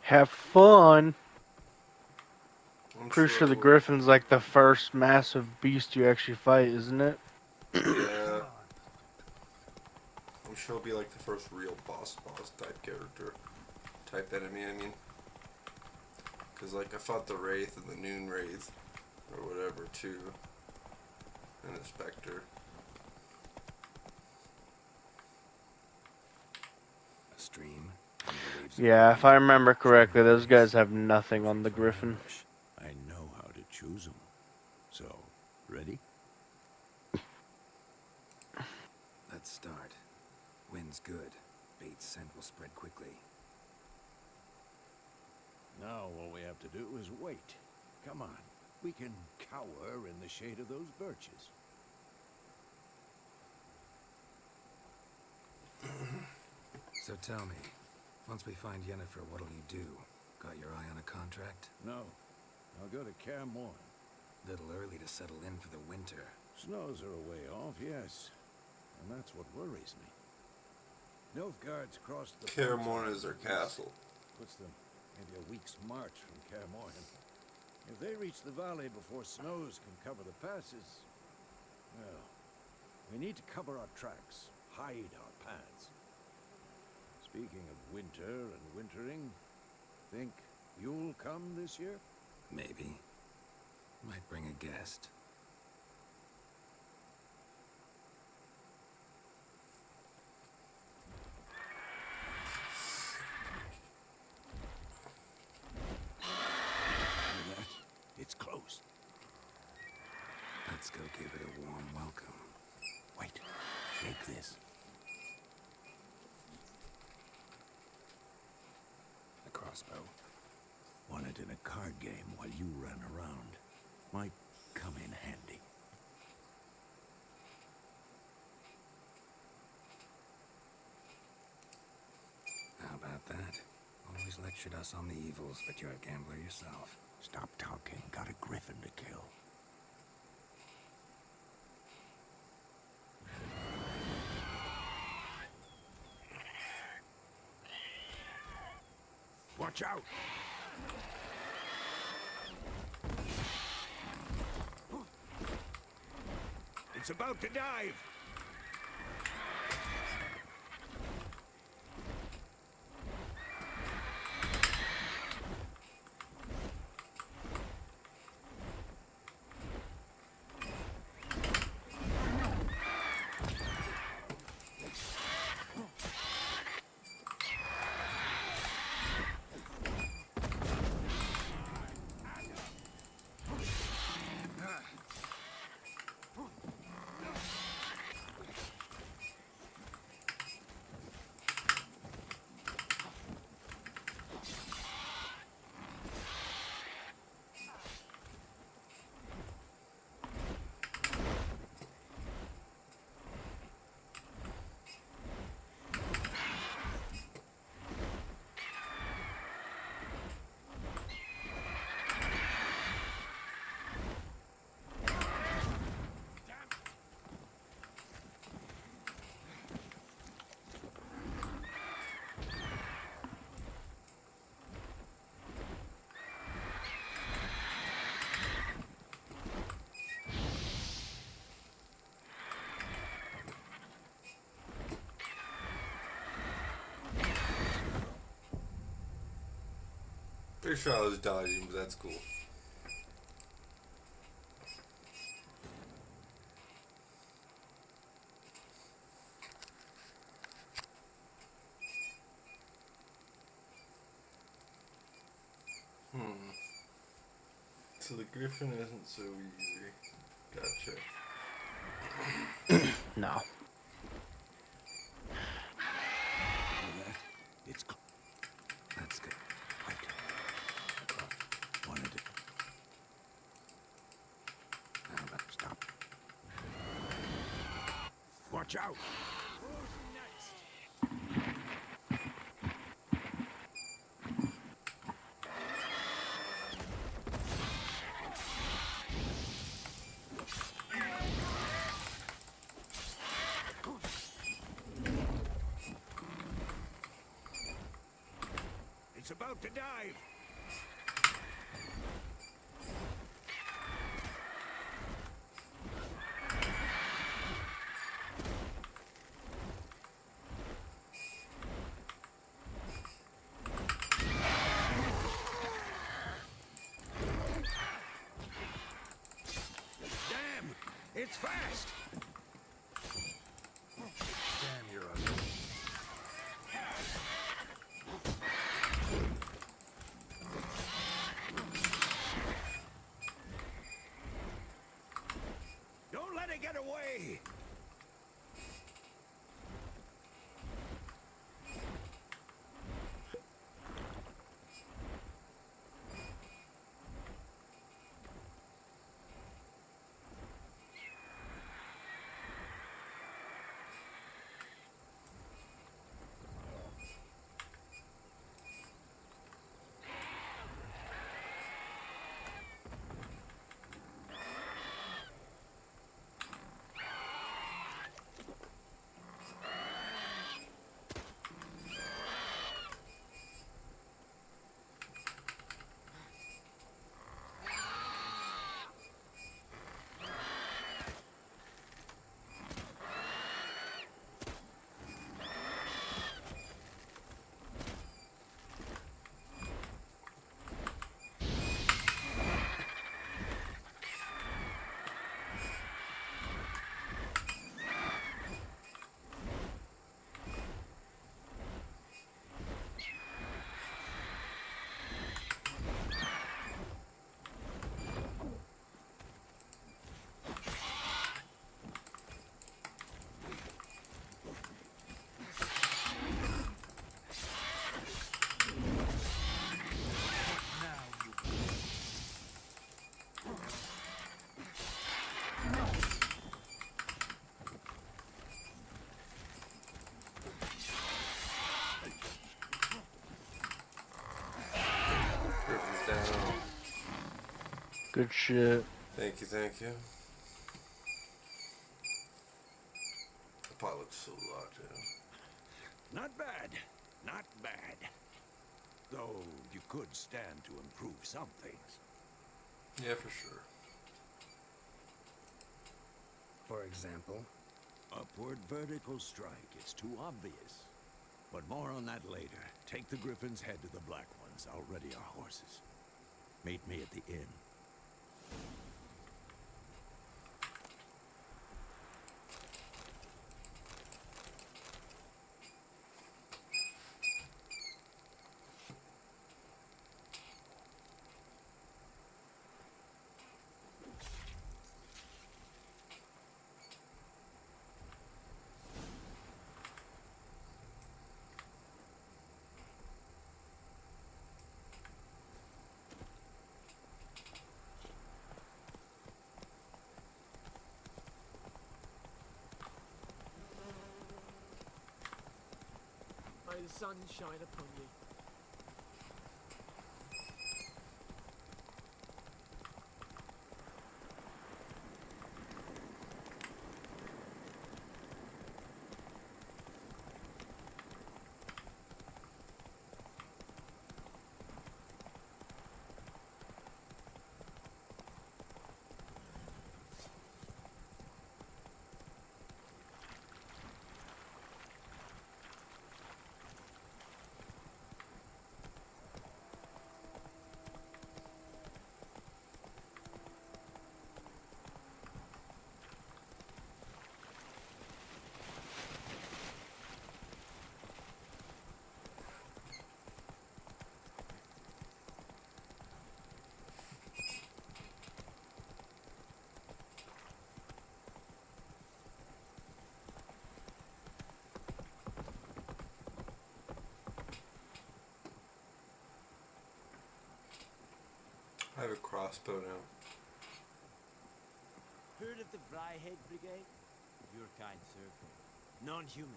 Have fun.
I'm
Pretty sure the
sure.
griffin's like the first massive beast you actually fight, isn't it?
Yeah. I'm sure it'll be like the first real boss type character. Type enemy, I mean. Because, like, I fought the Wraith and the Noon Wraith. Or whatever, too. And the Spectre.
A stream. And the waves of
Yeah, if I
green.
remember correctly, those
Place.
guys have nothing on the
Perfect for an
griffin.
ambush.
I know how to choose them. So, ready?
Let's start. Wind's good. Bait's scent will spread quickly.
Now all we have to do is wait. Come on. We can cower in the shade of those birches.
So tell me, once we find Yennefer, what'll you do? Got your eye on a contract?
No. I'll go to Kaer Morhen.
Little early to settle in for the winter.
Snows are a way off, yes. And that's what worries me. Nilfgaard's crossed the
Kaer
frontier
Morhen is their
east.
castle.
Puts them maybe a week's march from Kaer Morhen. If they reach the valley before snows can cover the passes, well, we need to cover our tracks, hide our paths. Speaking of winter and wintering, think you'll come this year?
Maybe. Might bring a guest.
Hear that? It's close.
Let's go give it a warm welcome.
Wait, take this.
A crossbow.
Won it in a card game while you ran around. Might come in handy.
How about that? Always lectured us on the evils, but you're a gambler yourself.
Stop talking. Got a griffin to kill. Watch out! It's about to dive!
Pretty sure I was dodging, but that's cool. So the griffin isn't so easy. Gotcha.
No.
It's that's good. Right. Wanted it. Now let's stop. Watch out! It's about to dive. Damn! It's fast! Damn, you're ugly. Don't let it get away!
Griffin's down.
Good shit.
Thank you, thank you. The pot looks so large,
Not bad. Not bad. Though you could stand to improve some things.
Yeah, for sure.
For example?
Upward vertical strike. It's too obvious. But more on that later. Take the Griffin's head to the Black Ones. I'll ready our horses. Meet me at the inn.
May the sun shine upon you.
have a crossbow now.
Heard of the Vryhead Brigade? Your kind serve there. Non-humans.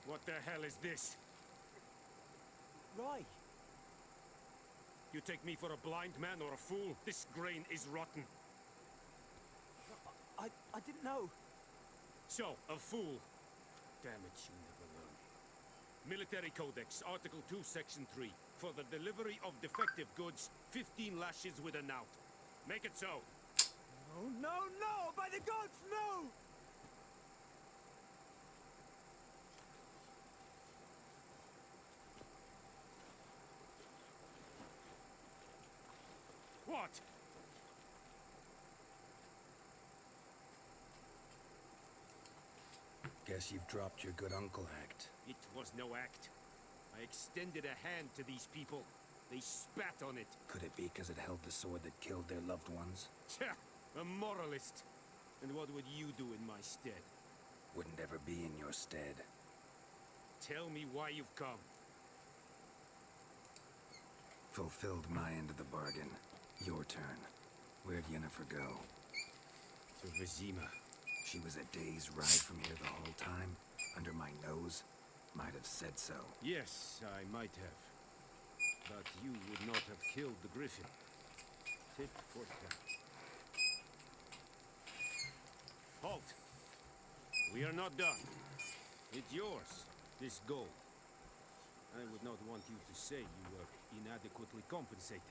What the hell is this?
Right.
You take me for a blind man or a fool? This grain is rotten.
I didn't know.
So, a fool. Damn it, you never learn. Military Codex, Article 2, Section 3. For the delivery of defective goods, 15 lashes with a knout. Make it so.
Oh, no, no! By the gods, no!
What? Guess you've dropped your good uncle act. It was no act. I extended a hand to these people. They spat on it. Could it be because it held the sword that killed their loved ones? Tja, a moralist. And what would you do in my stead? Wouldn't ever be in your stead. Tell me why you've come.
Fulfilled my end of the bargain. Your turn. Where'd Yennefer go?
To Vizima.
She was a day's ride from here the whole time? Under my nose? Might have said so.
Yes, I might have. But you would not have killed the griffin. Tit for tat. Halt! We are not done. It's yours, this gold. I would not want you to say you were inadequately compensated.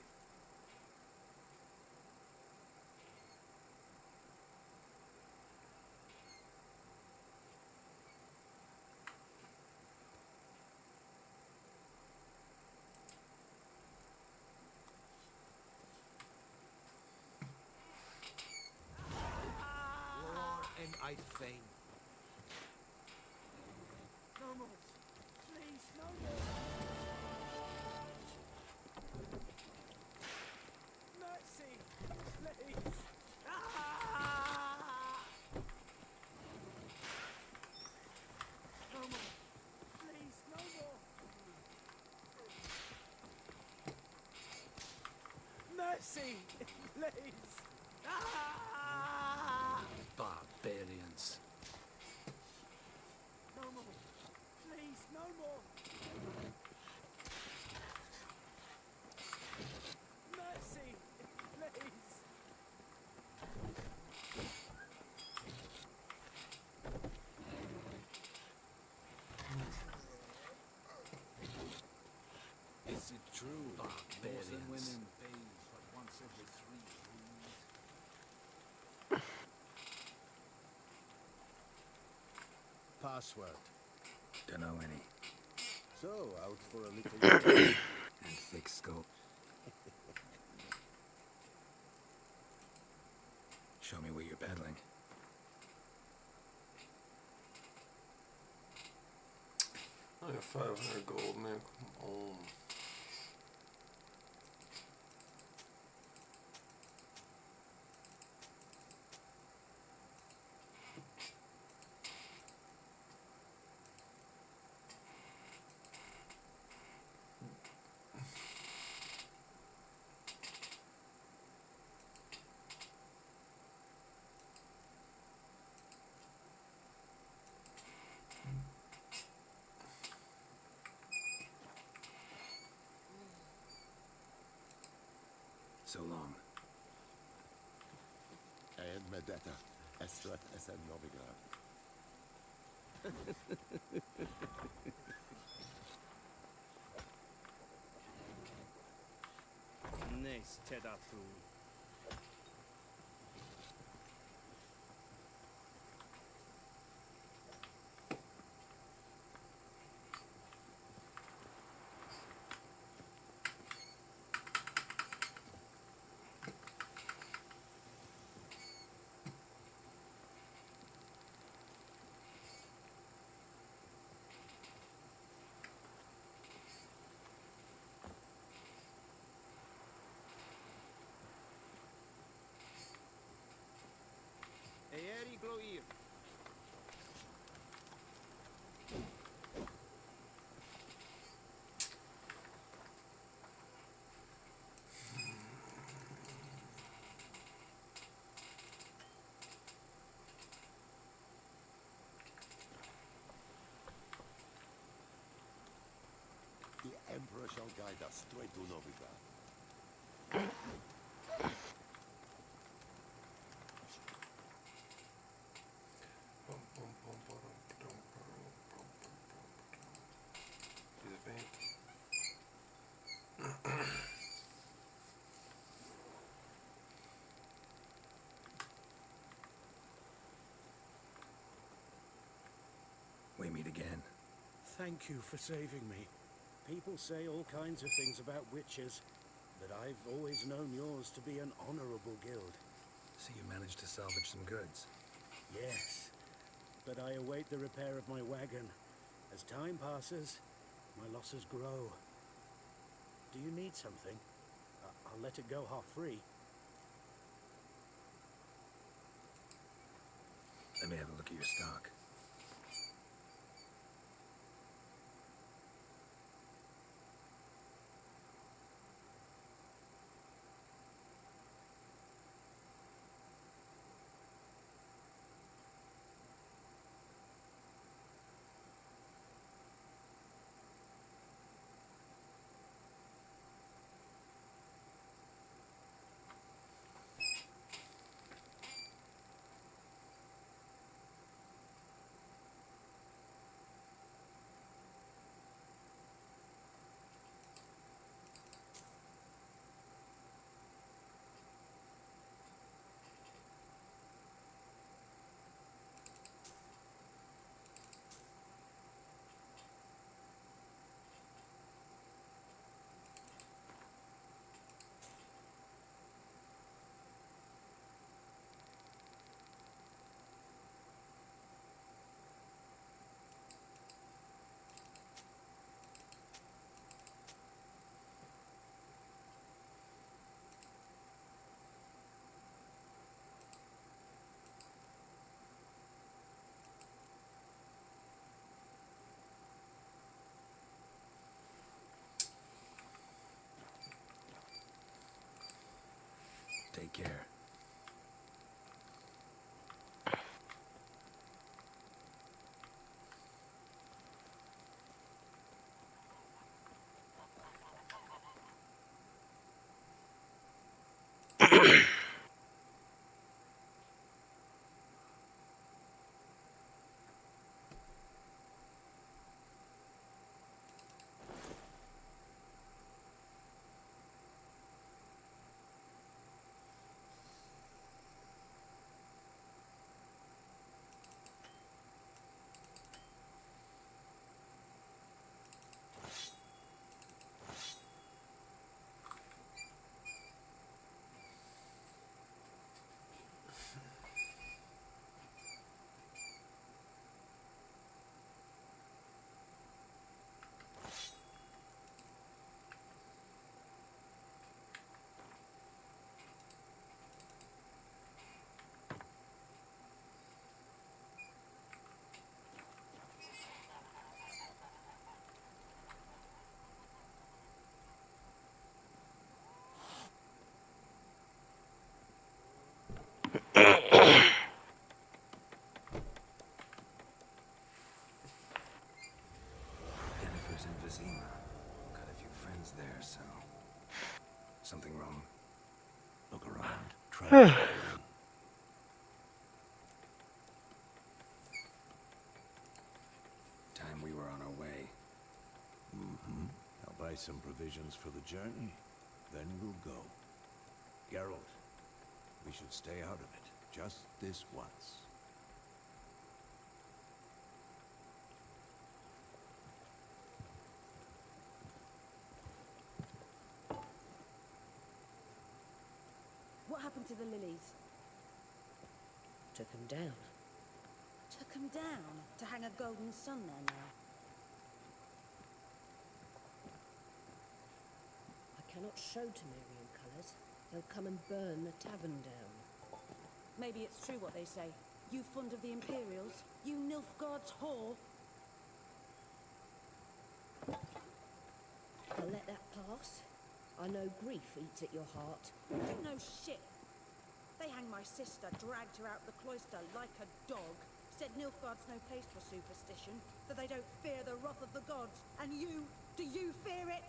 Roar and I'd fain.
No more. Please, no more. Mercy, please. Ah! No more. Please, no more. Mercy, please. Ah!
Barbarians.
No more. Please, no more. Mercy, please.
Is it true?
Barbarians.
Northern women bathe but once every 3 moons.
Password.
Dunno any.
So, out for a little...
And thick skull. Show me what you're peddling.
I got 500 gold, man. Come on.
So long.
And Medetta. Estrat Esen Novigrad.
Nice, Tedatu.
here.
The Emperor shall guide us straight to Novigrad.
We meet again.
Thank you for saving me. People say all kinds of things about witches, but I've always known yours to be an honorable guild.
So you managed to salvage some goods.
Yes, but I await the repair of my wagon. As time passes, my losses grow. Do you need something? I'll let it go half-free.
Let me have a look at your stock. Take care. Jennifer's in Vizima. Got a few friends there, so... Something wrong?
Look around. Try to find
Time we were on our way.
Mm-hmm. I'll buy some provisions for the journey. Then we'll go. Geralt, we should stay out of it. Just this once.
What happened to the lilies?
Took him down.
Took them down to hang a golden sun there now.
I cannot show Temerian colours. They'll come and burn the tavern down.
Maybe it's true what they say.
You fond of the Imperials? You Nilfgaard's whore? I'll let that pass. I know grief eats at your heart.
You know shit. They hanged my sister, dragged her out the cloister like a dog. Said Nilfgaard's no place for superstition, that they don't fear the wrath of the gods. And you, do you fear it?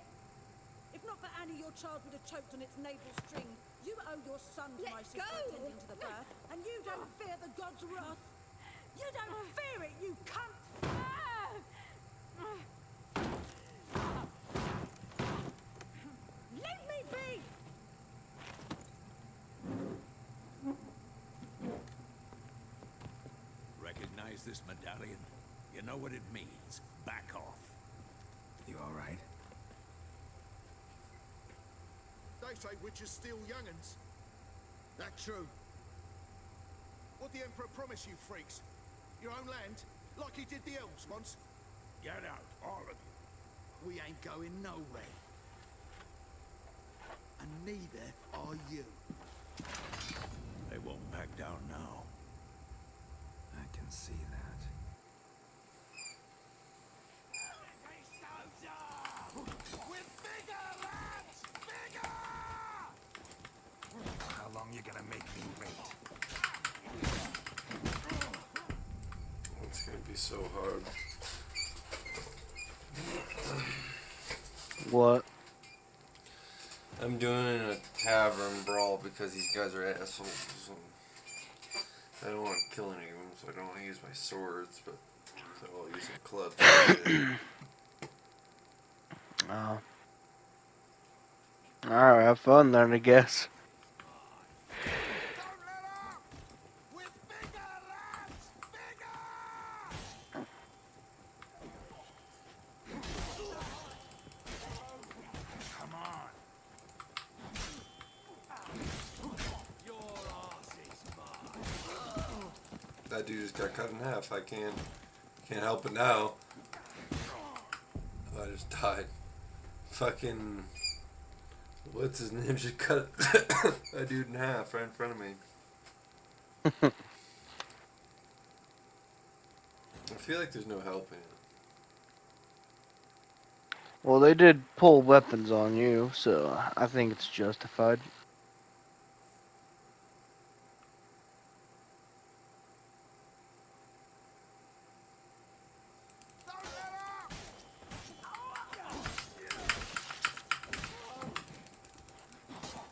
If not for Annie, your child would have choked on its navel string. You owe your son to my sister attending to the birth, and you don't fear the gods' wrath. You don't fear it, you cunt! Leave me be!
Recognize this medallion? You know what it means. Back off.
You all right?
They say witches steal young'uns. That true? What the Emperor promise you freaks? Your own land? Like he did the elves once?
Get out, all of you.
We ain't going nowhere. And neither are you.
They won't back down now.
I can see that.
We're bigger, lads! Bigger!
How long you gonna make me wait?
It's gonna be so hard.
What?
I'm doing a tavern brawl because these guys are assholes. So I don't want to kill any of them, so I don't want to use my swords, but I'll use some clubs.
Alright, have fun then, I guess.
That dude just got cut in half. I can't help it now. I just died. Fucking, what's his name? Just cut that dude in half right in front of me. I feel like there's no helping it.
Well, they did pull weapons on you, so I think it's justified.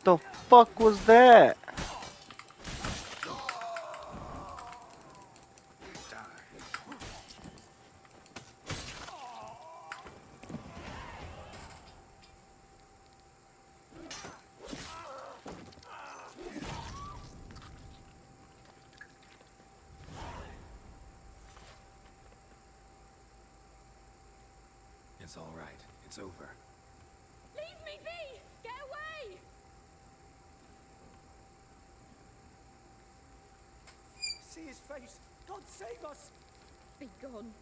The fuck was that?
It's all right. It's over.
Leave me be! Get away!
See his face! God save us!
Be gone,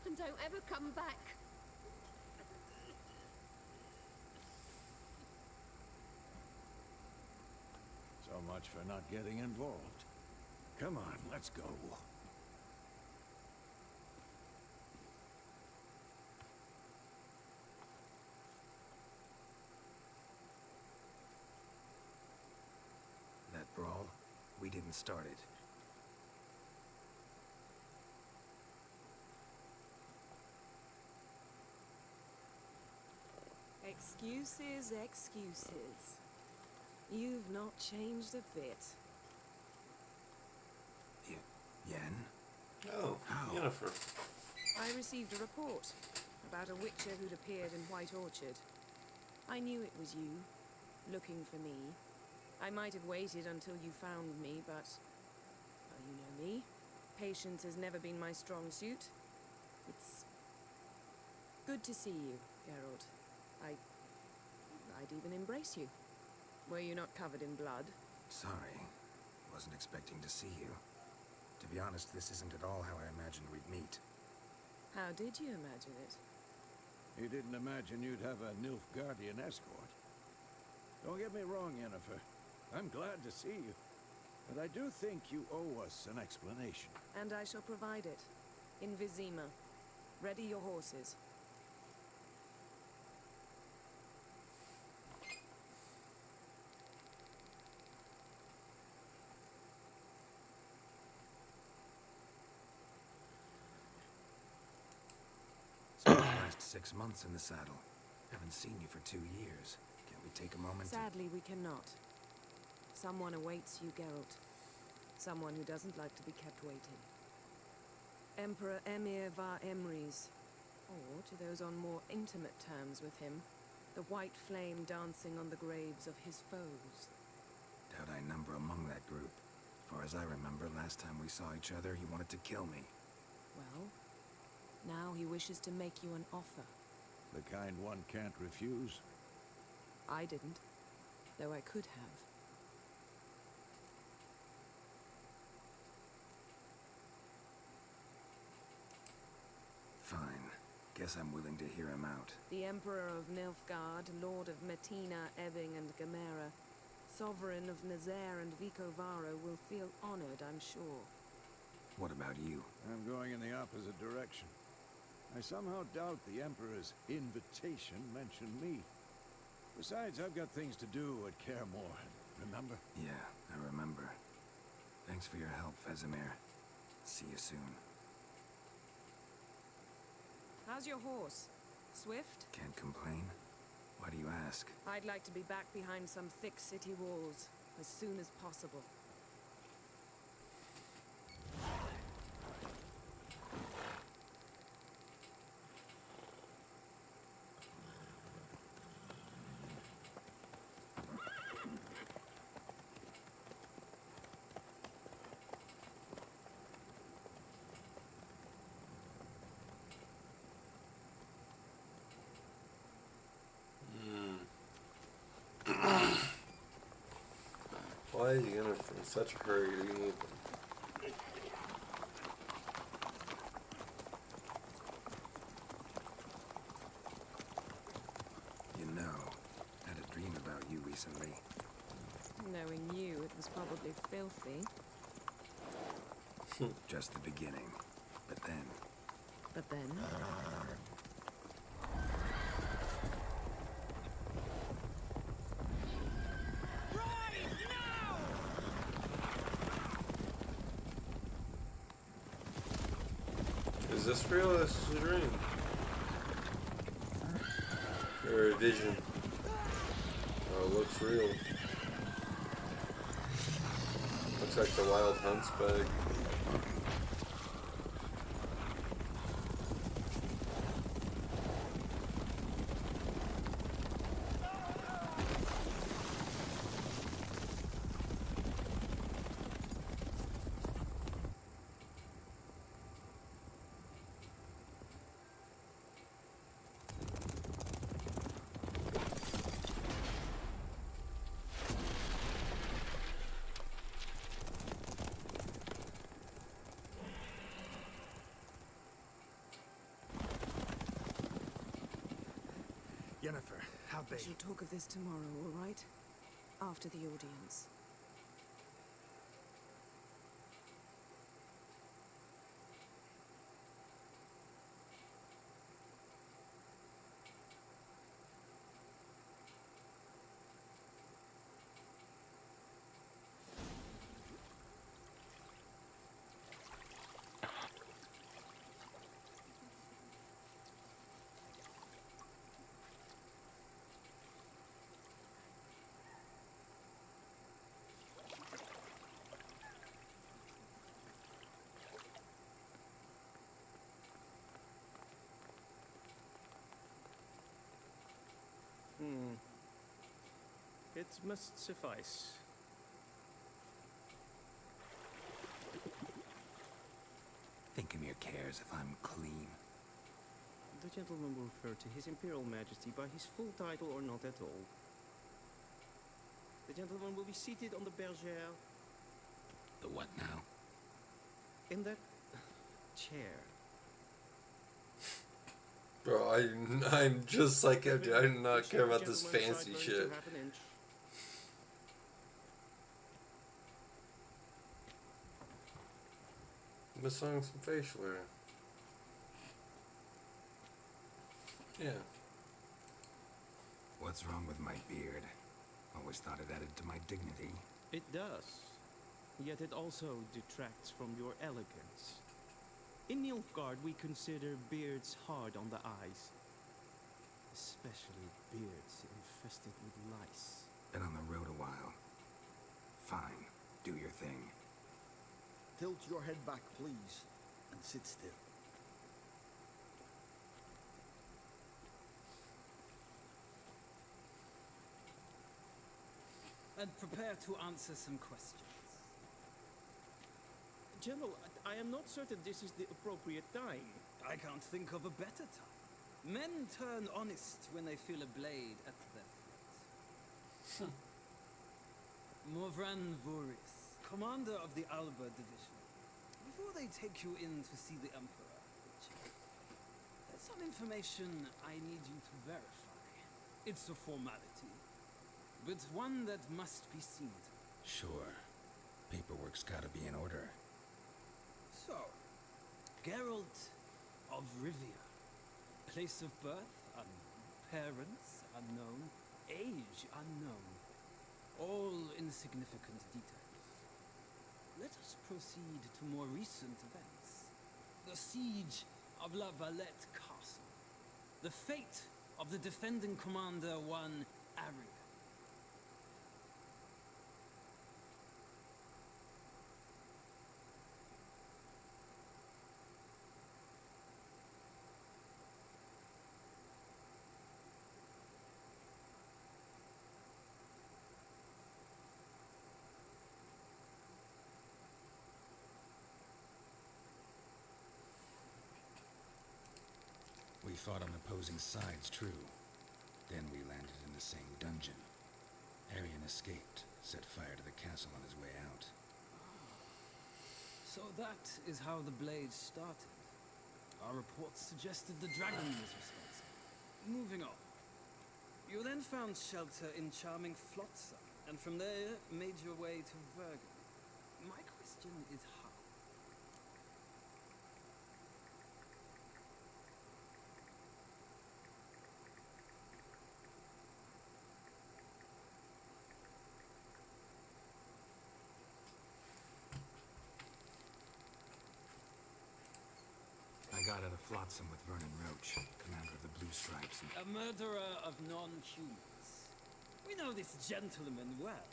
and don't ever come back.
So much for not getting involved. Come on, let's go.
That brawl, we didn't start it.
Excuses, excuses. You've not changed a bit.
Yen?
Oh, Yennefer.
I received a report about a witcher who'd appeared in White Orchard. I knew it was you, looking for me. I might have waited until you found me, but... well, you know me. Patience has never been my strong suit. It's good to see you, Geralt. I'd even embrace you. Were you not covered in blood?
Sorry. Wasn't expecting to see you. To be honest, this isn't at all how I imagined we'd meet.
How did you imagine it?
You didn't imagine you'd have a Nilfgaardian escort. Don't get me wrong, Yennefer. I'm glad to see you.
But I do think you owe us an explanation.
And I shall provide it. In Vizima. Ready your horses.
Spent the last 6 months in the saddle. Haven't seen you for 2 years. Can't we take a moment
Sadly, we cannot. Someone awaits you, Geralt. Someone who doesn't like to be kept waiting. Emperor Emir var Emrys. Or, to those on more intimate terms with him, the white flame dancing on the graves of his foes.
Doubt I number among that group. Far as I remember, last time we saw each other, he wanted to kill me.
Well, now he wishes to make you an offer.
The kind one can't refuse.
I didn't, though I could have.
Fine. Guess I'm willing to hear him out.
The Emperor of Nilfgaard, Lord of Metina, Ebbing and Gamera, Sovereign of Nazaire and Vicovaro will feel honored, I'm sure.
What about you?
I'm going in the opposite direction. I somehow doubt the Emperor's invitation mentioned me. Besides, I've got things to do at Kaer Morhen, remember?
Yeah, I remember. Thanks for your help, Vesemir. See you soon.
How's your horse? Swift?
Can't complain. Why do you ask?
I'd like to be back behind some thick city walls as soon as possible.
Why is he in such a hurry to move?
You know, had a dream about you recently.
Knowing you, it was probably filthy.
Just the beginning. But then...
But then?
Is this real or is this a dream? Or a vision? Oh, it looks real. Looks like the Wild Hunts bag.
Yennefer, how
We shall talk of this tomorrow, all right? After the audience.
It must suffice.
Think Emir cares if I'm clean.
The gentleman will refer to His Imperial Majesty by his full title or not at all. The gentleman will be seated on the bergère.
The what now?
In that chair.
Bro, I'm just like I do not care about this fancy shit.
Missing some facial hair. Yeah.
What's wrong with my beard? Always thought it added to my dignity.
It does. Yet it also detracts from your elegance. In Nilfgaard, we consider beards hard on the eyes. Especially beards infested with lice.
Been on the road a while. Fine. Do your thing.
Tilt your head back, please, and sit still.
And prepare to answer some questions.
General, I am not certain this is the appropriate time.
I can't think of a better time. Men turn honest when they feel a blade at their throat. Morvran Voris, commander of the Alba Division. Before they take you in to see the Emperor, there's some information I need you to verify. It's a formality, but one that must be seen to.
Sure. Paperwork's gotta be in order.
So, Geralt of Rivia. Place of birth unknown. Parents unknown. Age unknown. All insignificant details. Let us proceed to more recent events. The siege of La Valette Castle. The fate of the defending commander, one Arian.
We fought on opposing sides, true. Then we landed in the same dungeon. Arian escaped, set fire to the castle on his way out.
So that is how the blade started. Our reports suggested the dragon was responsible. Moving on. You then found shelter in charming Flotsam, and from there made your way to Vergen. My question is how?
I got out of Flotsam with Vernon Roach, commander of the Blue Stripes, and...
A murderer of non-humans. We know this gentleman well.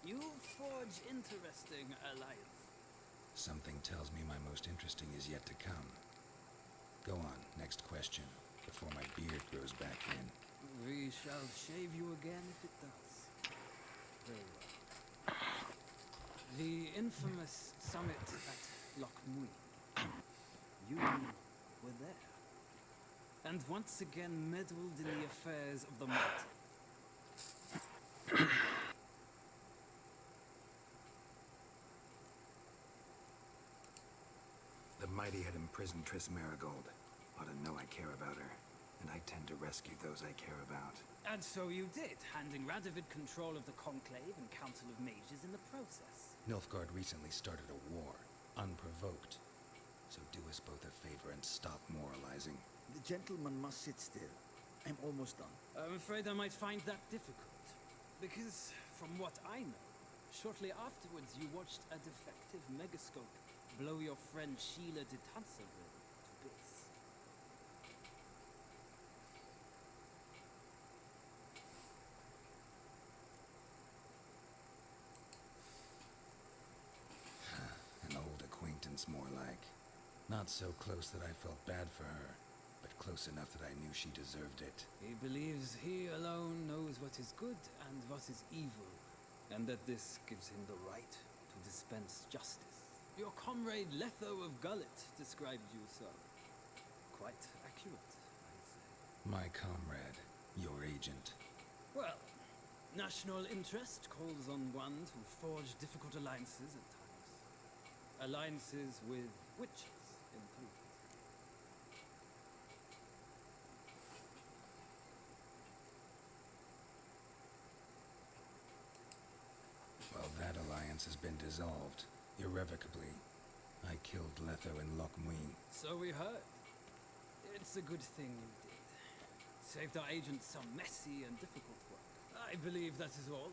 You forge interesting alliances.
Something tells me my most interesting is yet to come. Go on, next question, before my beard grows back in.
We shall shave you again if it does. Very well. The infamous summit at Loch Muir. You were there. And once again meddled in the affairs of the mighty.
The mighty had imprisoned Triss Marigold. Ought to know I care about her, and I tend to rescue those I care about.
And so you did, handing Radovid control of the Conclave and Council of Mages in the process.
Nilfgaard recently started a war, unprovoked. So do us both a favor and stop moralizing.
The gentleman must sit still. I'm almost done.
I'm afraid I might find that difficult. Because, from what I know, shortly afterwards you watched a defective megascope blow your friend Sheila de Tanserville to bits.
An old acquaintance, more like. Not so close that I felt bad for her, but close enough that I knew she deserved it.
He believes he alone knows what is good and what is evil, and that this gives him the right to dispense justice. Your comrade Letho of Gullet described you so. Quite accurate, I'd say.
My comrade, your agent.
Well, national interest calls on one to forge difficult alliances at times. Alliances with witches.
Well, that alliance has been dissolved, irrevocably. I killed Letho in Loch Muin.
So we heard. It's a good thing you did. Saved our agent some messy and difficult work. I believe that is all.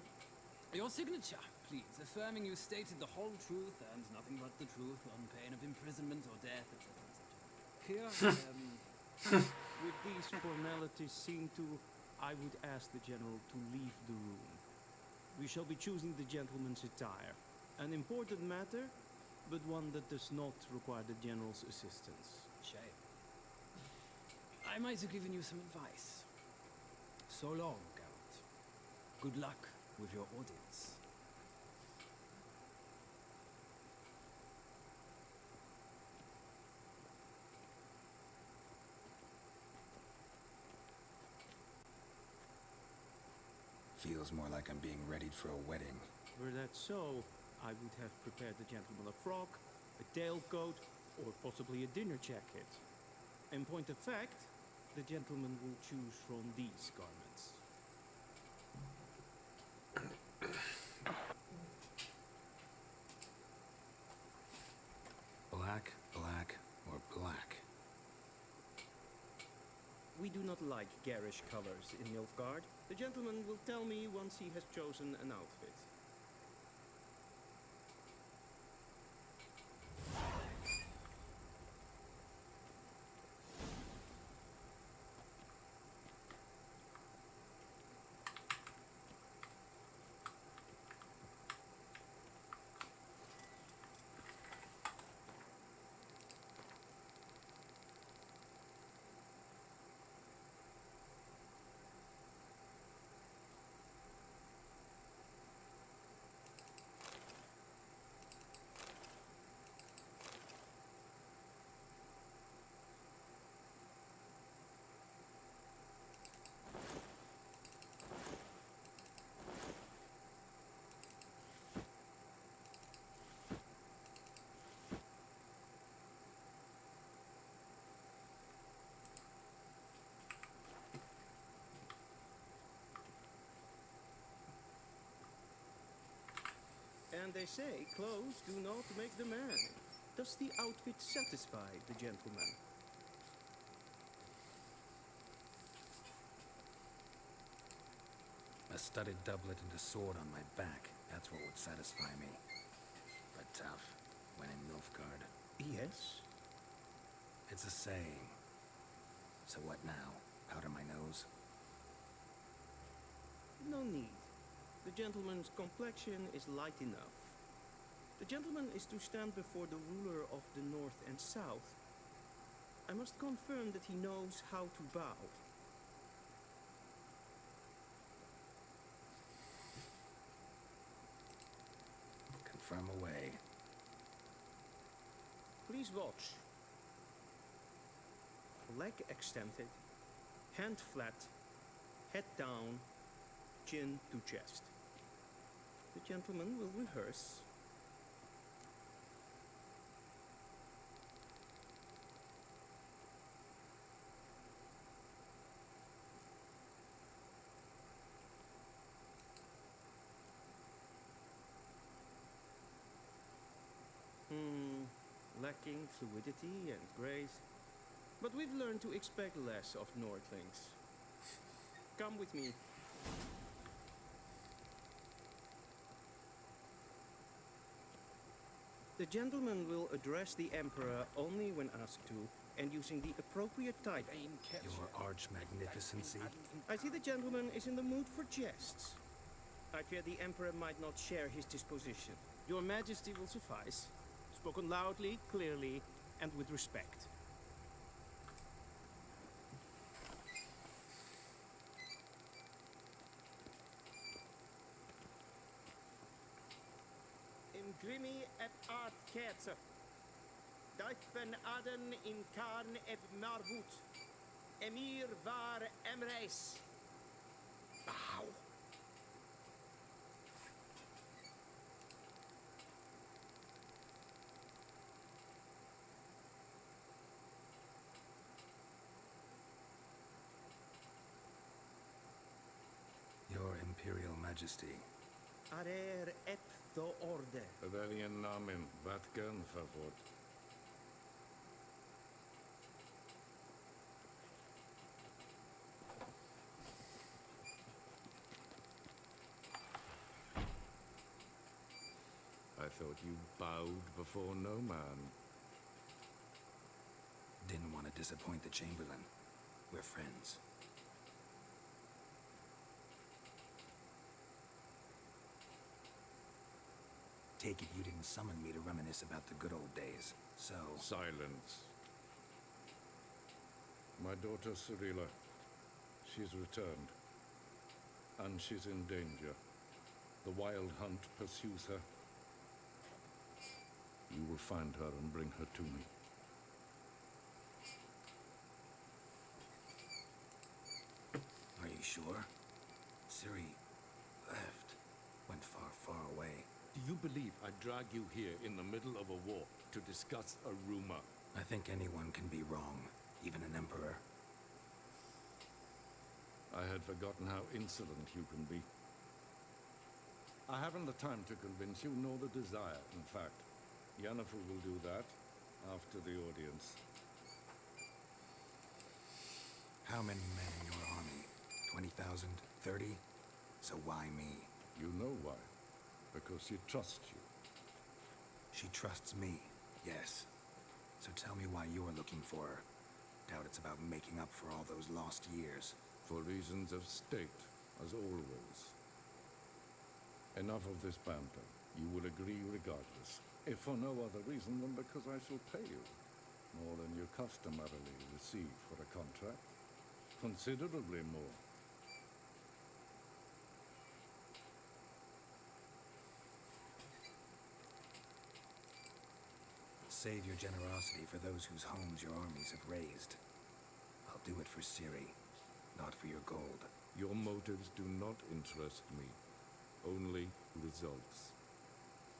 Your signature, please, affirming you stated the whole truth and nothing but the truth on pain of imprisonment or death, etc., etc. Here,
With these formalities seen to, I would ask the General to leave the room. We shall be choosing the gentleman's attire. An important matter, but one that does not require the General's assistance.
Shame. I might have given you some advice. So long, Garrett. Good luck with your audience.
Feels more like I'm being readied for a wedding.
Were that so, I would have prepared the gentleman a frock, a tailcoat, or possibly a dinner jacket. In point of fact, the gentleman will choose from these garments.
Black, black, or black?
We do not like garish colors in Nilfgaard. The gentleman will tell me once he has chosen an outfit. And they say clothes do not make the man. Does the outfit satisfy the gentleman?
A studded doublet and a sword on my back. That's what would satisfy me. But tough, when in Nilfgaard.
Yes.
It's a saying. So what now? Powder my nose?
No need. The gentleman's complexion is light enough. The gentleman is to stand before the ruler of the North and South. I must confirm that he knows how to bow.
Confirm away.
Please watch. Leg extended, hand flat, head down, chin to chest. The gentleman will rehearse. Lacking fluidity and grace. But we've learned to expect less of Nordlings. Come with me. The gentleman will address the Emperor only when asked to, and using the appropriate title.
Your arch magnificency.
I see the gentleman is in the mood for jests. I fear the Emperor might not share his disposition. Your Majesty will suffice. Spoken loudly, clearly, and with respect. Imgrimi et art kerze. Dijkven aden in karn et marvut. Emir var emreis. Bow.
Your Imperial Majesty.
Arer et do orde.
Bevelian namen, wat gun favor. thought you bowed before no man.
Didn't want to disappoint the Chamberlain. We're friends. Take it you didn't summon me to reminisce about the good old days, so...
Silence. My daughter Cyrilla, she's returned. And she's in danger. The Wild Hunt pursues her. You will find her and bring her to me.
Are you sure? Ciri left. Went far, far away.
Do you believe I drag you here in the middle of a war to discuss a rumor?
I think anyone can be wrong, even an emperor.
I had forgotten how insolent you can be. I haven't the time to convince you, nor the desire, in fact. Yennefer will do that after the audience.
How many men in your army? 20,000? 30? So why me?
You know why. Because she trusts you.
She trusts me, yes. So tell me why you're looking for her. Doubt it's about making up for all those lost years.
For reasons of state, as always. Enough of this banter. You will agree regardless. If for no other reason than because I shall pay you more than you customarily receive for a contract. Considerably more.
Save your generosity for those whose homes your armies have razed. I'll do it for Ciri, not for your gold.
Your motives do not interest me. Only results.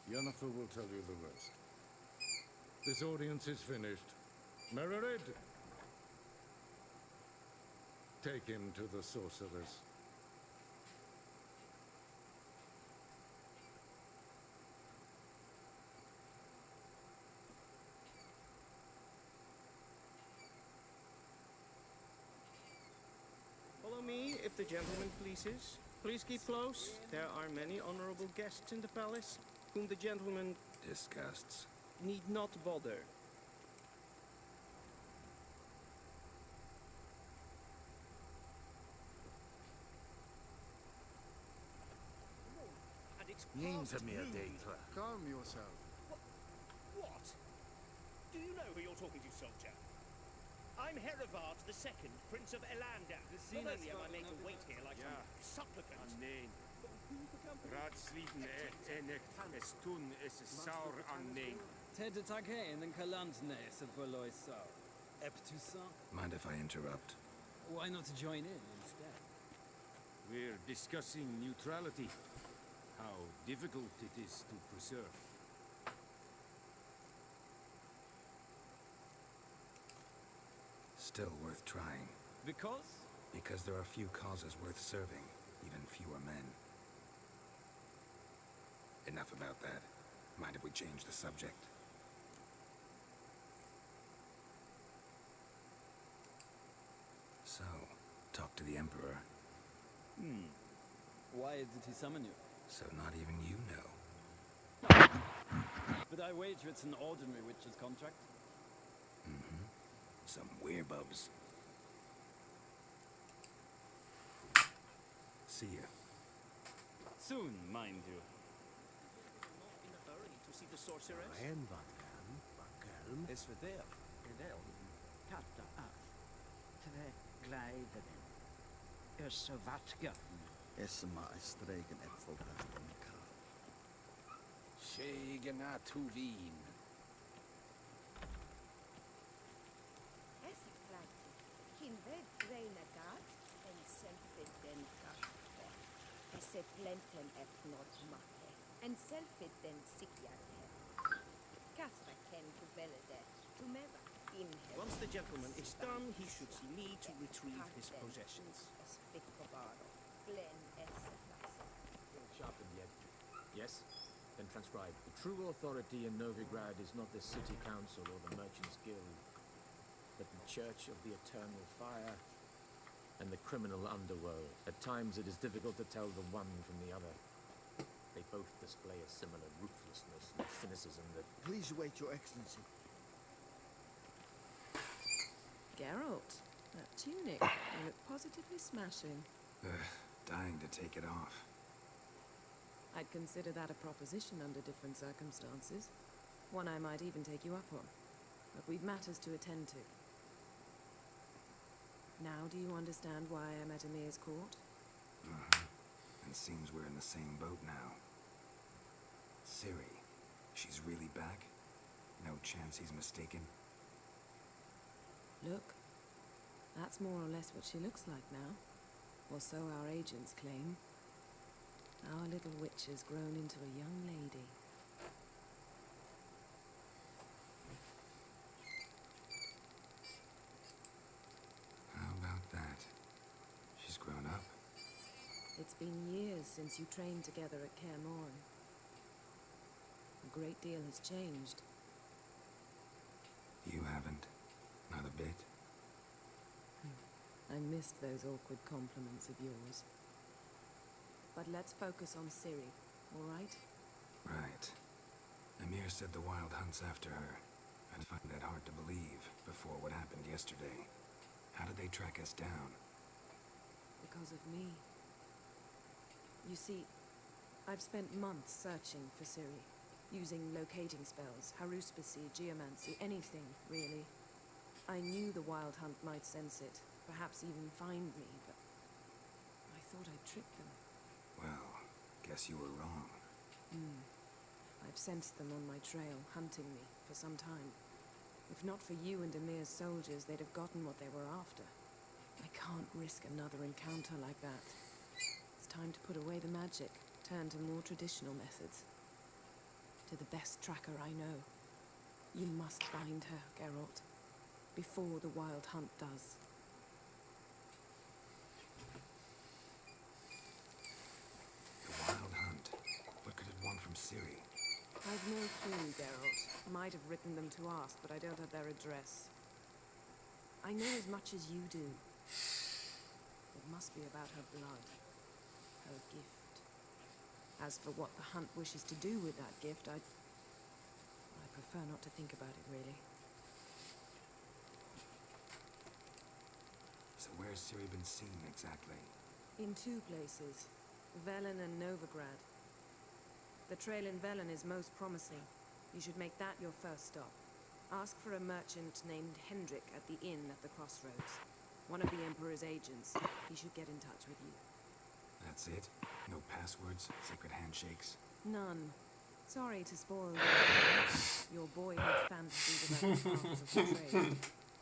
Yennefer will tell you the rest. This audience is finished. Mererid! Take him to the sorceress.
Follow me, if the gentleman pleases. Please keep close. There are many honorable guests in the palace, whom the gentleman
Disgusts.
need not bother.
Niente mia data. Calm yourself.
What? Do you know who you're talking to, soldier? I'm Herivard II, Prince of Elander. Not only am I made to wait here like some supplicant.
Nee. Raadsliden estun is saur anneem.
Ted Tagen and Kalantne, said Voloy Sau. pt2.
Mind if I interrupt?
Why not join in instead?
We're discussing neutrality. How difficult it is to preserve.
Still worth trying.
Because?
Because there are few causes worth serving, even fewer men. Enough about that. Mind if we change the subject? So, talk to the Emperor.
Why did he summon you?
So not even you know.
But I wager it's an ordinary witch's contract.
Mm-hmm. Some werebubs. See ya.
Soon, mind you.
Not in a hurry to see the sorceress.
En wat hem, Bakelm, is verderf. Gedeel.
Tatta af. Tre gleideren. Så vatka.
Esma streken et volgastonka.
Shegena Tuvin.
Esflati. Kinved reina gat, en selfid den kaffe. Esse plenten et not matte, en selfid den sikjarte. Kasra ken kubelede, tumeva in hel.
Once the gentleman is done, he should see me to retrieve his possessions.
Glen esse plasa.
Sharpened yet. Yes? Then transcribe. The true authority in Novigrad is not the city council or the merchants' guild, but the Church of the Eternal Fire and the criminal underworld. At times it is difficult to tell the one from the other.
They both display a similar ruthlessness and cynicism that...
Please wait, Your Excellency.
Geralt, that tunic, you look positively smashing.
Dying to take it off.
I'd consider that a proposition under different circumstances. One I might even take you up on. But we've matters to attend to. Now do you understand why I'm at Emir's court?
And seems we're in the same boat now. Ciri, she's really back? No chance he's mistaken?
Look, that's more or less what she looks like now. Or so our agents claim. Our little witch has grown into a young lady.
How about that? She's grown up.
It's been years since you trained together at Kaer Morhen. A great deal has changed.
You haven't? Not a bit?
I missed those awkward compliments of yours. But let's focus on Ciri, all right?
Right. Emir said the Wild Hunt's after her. I find that hard to believe before what happened yesterday. How did they track us down?
Because of me. You see, I've spent months searching for Ciri, using locating spells, haruspicy, geomancy, anything, really. I knew the Wild Hunt might sense it, perhaps even find me, but I thought I'd trick them.
Well, guess you were wrong.
I've sensed them on my trail, hunting me, for some time. If not for you and Emir's soldiers, they'd have gotten what they were after. I can't risk another encounter like that. It's time to put away the magic, turn to more traditional methods. To the best tracker I know. You must find her, Geralt, before the Wild Hunt does.
The Wild Hunt? What could it want from Ciri?
I've no clue, Geralt. Might have written them to ask, but I don't have their address. I know as much as you do. It must be about her blood. Her gift. As for what the Hunt wishes to do with that gift, I prefer not to think about it, really.
So where's Ciri been seen, exactly?
In two places. Velen and Novigrad. The trail in Velen is most promising. You should make that your first stop. Ask for a merchant named Hendrik at the inn at the crossroads. One of the Emperor's agents. He should get in touch with you.
That's it? No passwords, secret handshakes?
None. Sorry to spoil your boyhood fantasies about the crafts of the trade.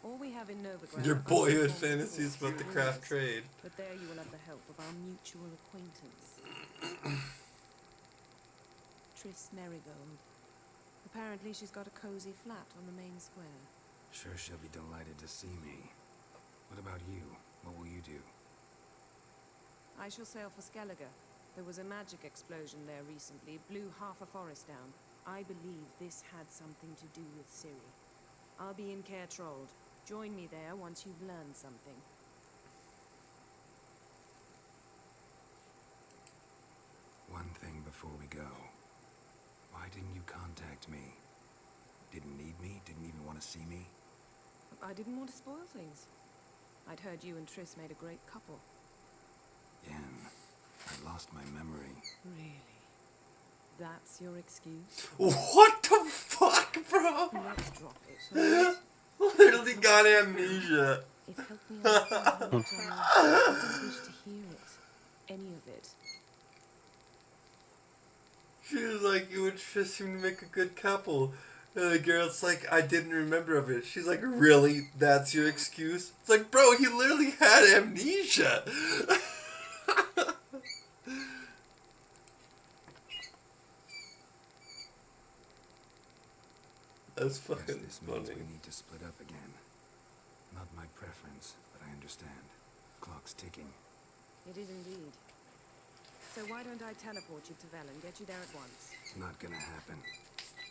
All we have in Novigrad...
Your boyhood fantasies about the craft trade.
But there you will have the help of our mutual acquaintance. Triss Merigold. Apparently she's got a cozy flat on the main square.
Sure she'll be delighted to see me. What about you? What will you do?
I shall sail for Skellige. There was a magic explosion there recently, blew half a forest down. I believe this had something to do with Ciri. I'll be in Caer Trold. Join me there once you've learned something.
One thing before we go. Why didn't you contact me? Didn't need me? Didn't even want to see me?
I didn't want to spoil things. I'd heard you and Triss made a great couple.
Yen, I lost my memory.
Really? That's your excuse?
What the fuck, bro?
Let's drop it, alright?
Literally got amnesia.
It helped me understand how much I didn't wish to hear it. Any of it.
She was like, it would just seem to make a good couple. And the girl's like, I didn't remember of it. She's like, really? That's your excuse? It's like, bro, he literally had amnesia. That's fucking
this
funny.
means we need to split up again. Not my preference, but I understand. Clock's ticking.
It is indeed. So why don't I teleport you to Velen, get you there at once?
Not gonna happen.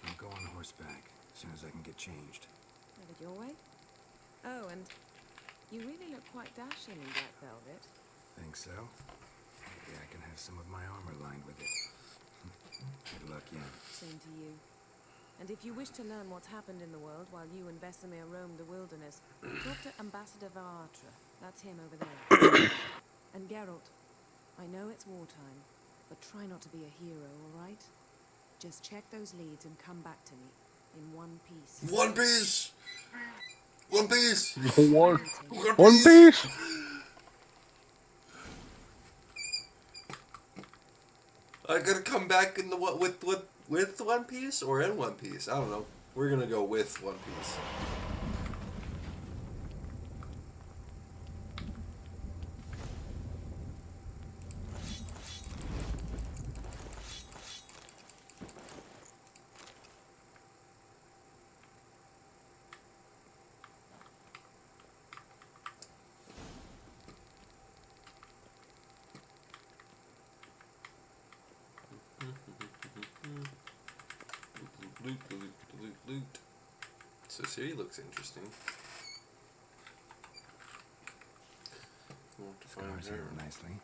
I'll go on horseback as soon as I can get changed.
Have it your way? Oh, and you really look quite dashing in black velvet.
Think so? Maybe I can have some of my armor lined with it. Good luck, Yen.
Same to you. And if you wish to learn what's happened in the world while you and Vesemir roamed the wilderness, talk to Ambassador Varatra. That's him over there. And Geralt, I know it's wartime, but try not to be a hero, all right? Just check those leads and come back to me in one piece.
One Piece! One Piece!
One Piece!
I gotta come back in the what with One Piece or in One Piece? I don't know. We're gonna go with One Piece. Loot. So city looks interesting. Want to find
Scars
her.
healed nicely.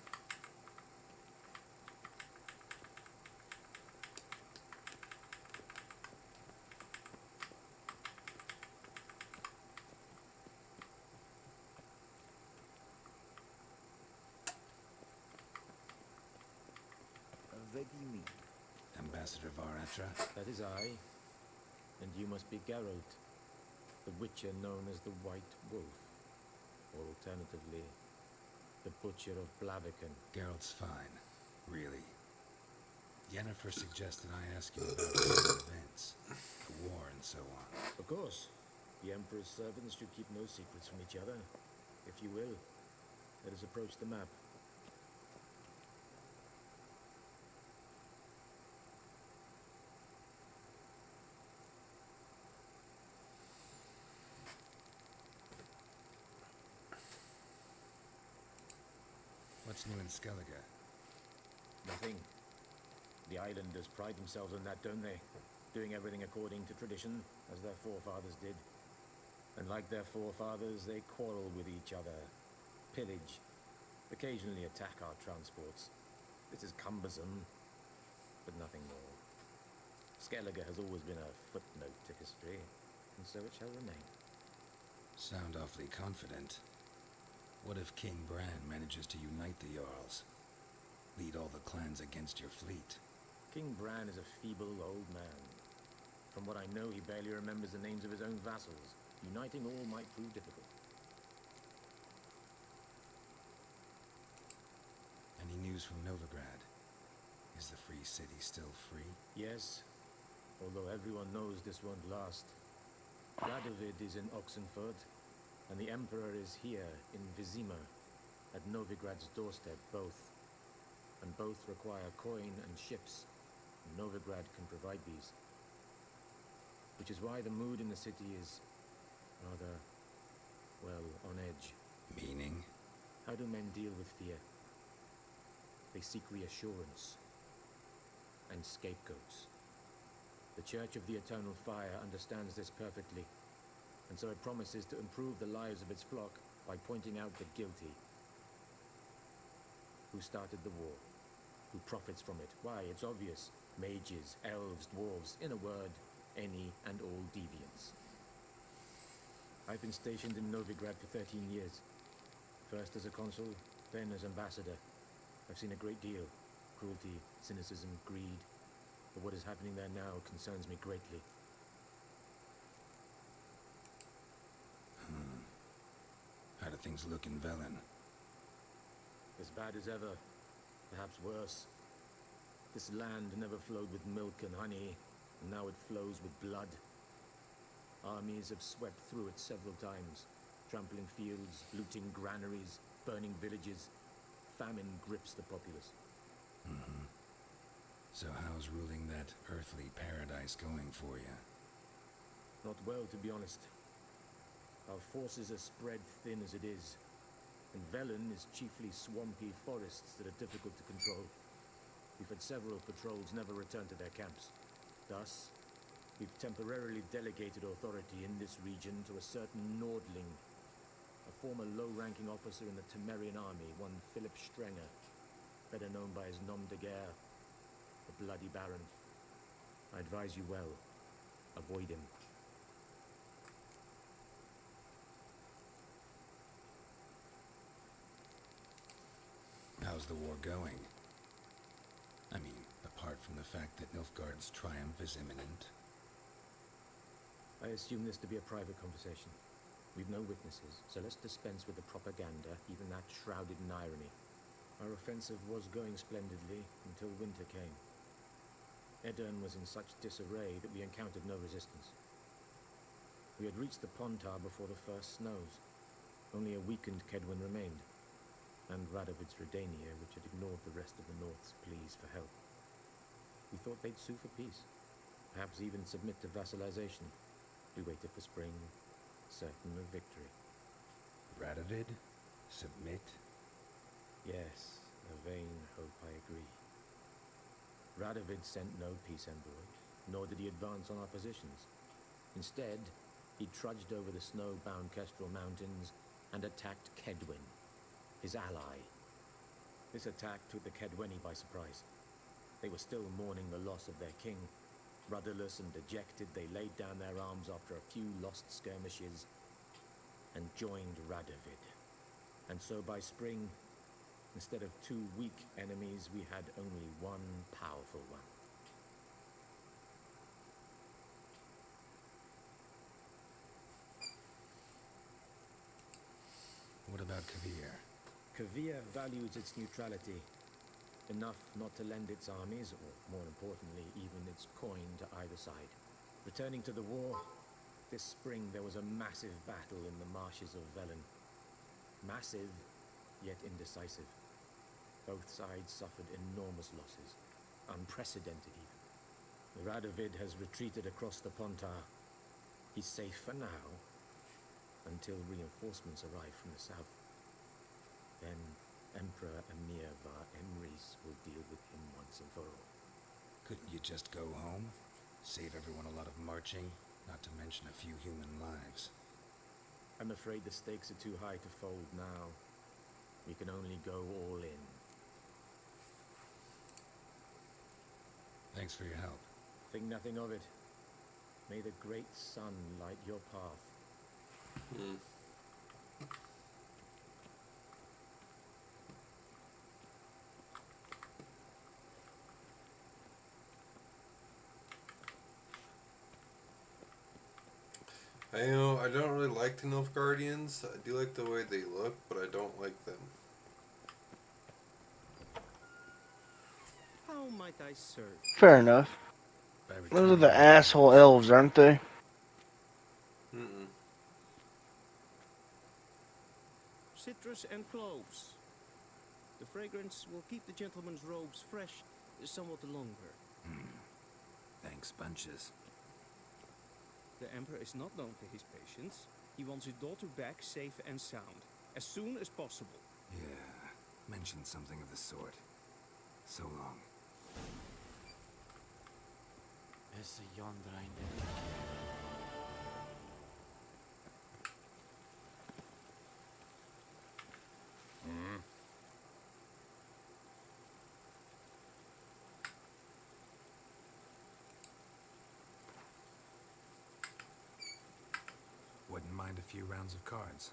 Vedimi.
Ambassador Varatra.
That is I. And you must be Geralt, the Witcher known as the White Wolf. Or alternatively, the Butcher of Blaviken.
Geralt's fine. Really. Yennefer suggested I ask you about recent events, the war and so on.
Of course. The Emperor's servants should keep no secrets from each other. If you will, let us approach the map.
What's new in Skellige?
Nothing. The islanders pride themselves on that, don't they? Doing everything according to tradition, as their forefathers did. And like their forefathers, they quarrel with each other, pillage, occasionally attack our transports. This is cumbersome, but nothing more. Skellige has always been a footnote to history, and so it shall remain.
Sound awfully confident. What if King Bran manages to unite the Jarls? Lead all the clans against your fleet?
King Bran is a feeble old man. From what I know, he barely remembers the names of his own vassals. Uniting all might prove difficult.
Any news from Novigrad? Is the free city still free?
Yes, although everyone knows this won't last. Radovid is in Oxenfurt, and the Emperor is here in Vizima, at Novigrad's doorstep, both. And both require coin and ships. Novigrad can provide these. Which is why the mood in the city is rather, well, on edge.
Meaning?
How do men deal with fear? They seek reassurance and scapegoats. The Church of the Eternal Fire understands this perfectly, and so it promises to improve the lives of its flock by pointing out the guilty. Who started the war? Who profits from it? Why, it's obvious. Mages, elves, dwarves, in a word, any and all deviants. I've been stationed in Novigrad for 13 years. First as a consul, then as ambassador. I've seen a great deal. Cruelty, cynicism, greed. But what is happening there now concerns me greatly.
How do things look in Velen?
As bad as ever. Perhaps worse. This land never flowed with milk and honey, and now it flows with blood. Armies have swept through it several times, trampling fields, looting granaries, burning villages. Famine grips the populace.
So how's ruling that earthly paradise going for you?
Not well, to be honest. Our forces are spread thin as it is, and Velen is chiefly swampy forests that are difficult to control. We've had several patrols never return to their camps. Thus, we've temporarily delegated authority in this region to a certain Nordling, a former low-ranking officer in the Temerian army, one Philip Strenger, better known by his nom de guerre, the the bloody Baron. I advise you well. Avoid him.
How's the war going? I mean, apart from the fact that Nilfgaard's triumph is imminent.
I assume this to be a private conversation. We've no witnesses, so let's dispense with the propaganda, even that shrouded in irony. Our offensive was going splendidly until winter came. Edirn was in such disarray that we encountered no resistance. We had reached the Pontar before the first snows. Only a weakened Kedwin remained, and Radovid's Redania, which had ignored the rest of the North's pleas for help. We thought they'd sue for peace, perhaps even submit to vassalization. We waited for spring, certain of victory.
Radovid? Submit?
Yes, a vain hope, I agree. Radovid sent no peace envoys, nor did he advance on our positions. Instead, he trudged over the snow-bound Kestrel Mountains and attacked Kedwin, his ally. This attack took the Kedweni by surprise. They were still mourning the loss of their king. Rudderless and dejected, they laid down their arms after a few lost skirmishes and joined Radovid. And so by spring, instead of 2 weak enemies, we had only one powerful one.
What about Kavir?
Kavir values its neutrality, enough not to lend its armies, or more importantly, even its coin to either side. Returning to the war, this spring there was a massive battle in the marshes of Velen. Massive, yet indecisive. Both sides suffered enormous losses, unprecedented even. Radovid has retreated across the Pontar. He's safe for now, until reinforcements arrive from the south. Then Emperor Emir var Emrys will deal with him once and for all.
Couldn't you just go home? Save everyone a lot of marching, not to mention a few human lives.
I'm afraid the stakes are too high to fold now. We can only go all in.
Thanks for your help.
Think nothing of it. May the great sun light your path.
I don't really like the Nilfgaardians. I do like the way they look, but I don't like them.
How might I serve?
Fair enough. Those are the asshole elves, aren't they?
Citrus and cloves. The fragrance will keep the gentleman's robes fresh somewhat longer.
Thanks, bunches.
The Emperor is not known to his patience. He wants his daughter back safe and sound, as soon as possible.
Yeah, mentioned something of the sort. So long. Wouldn't mind a few rounds of cards.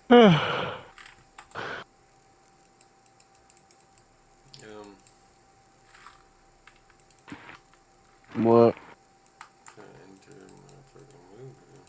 What?
Trying to enter my fucking move here.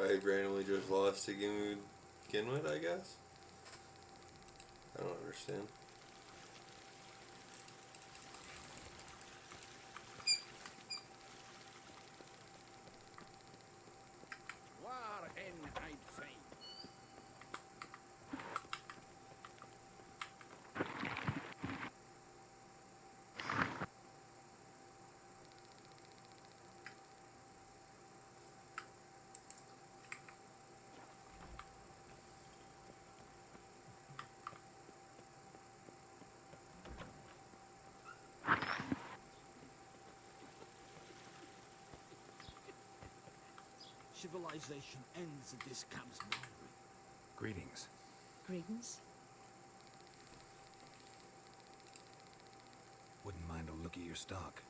I randomly just lost to begin with, I guess. I don't understand.
Waar en I'd fain.
Civilization ends at this camp's boundary.
Greetings.
Greetings.
Wouldn't mind a look at your stock.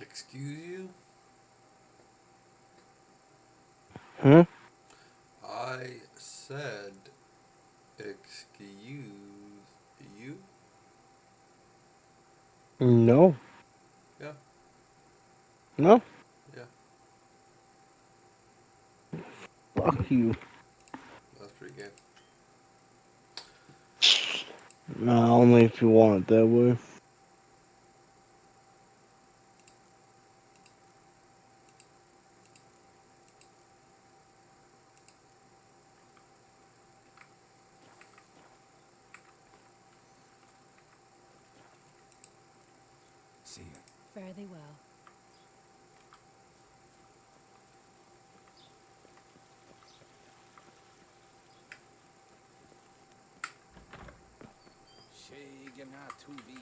Excuse you?
Hmm?
I said, excuse you?
No.
Yeah.
No.
Yeah.
Fuck you.
That's pretty good.
Nah, only if you want it that way.
See ya.
Fare thee well.
Shagana Tuvi.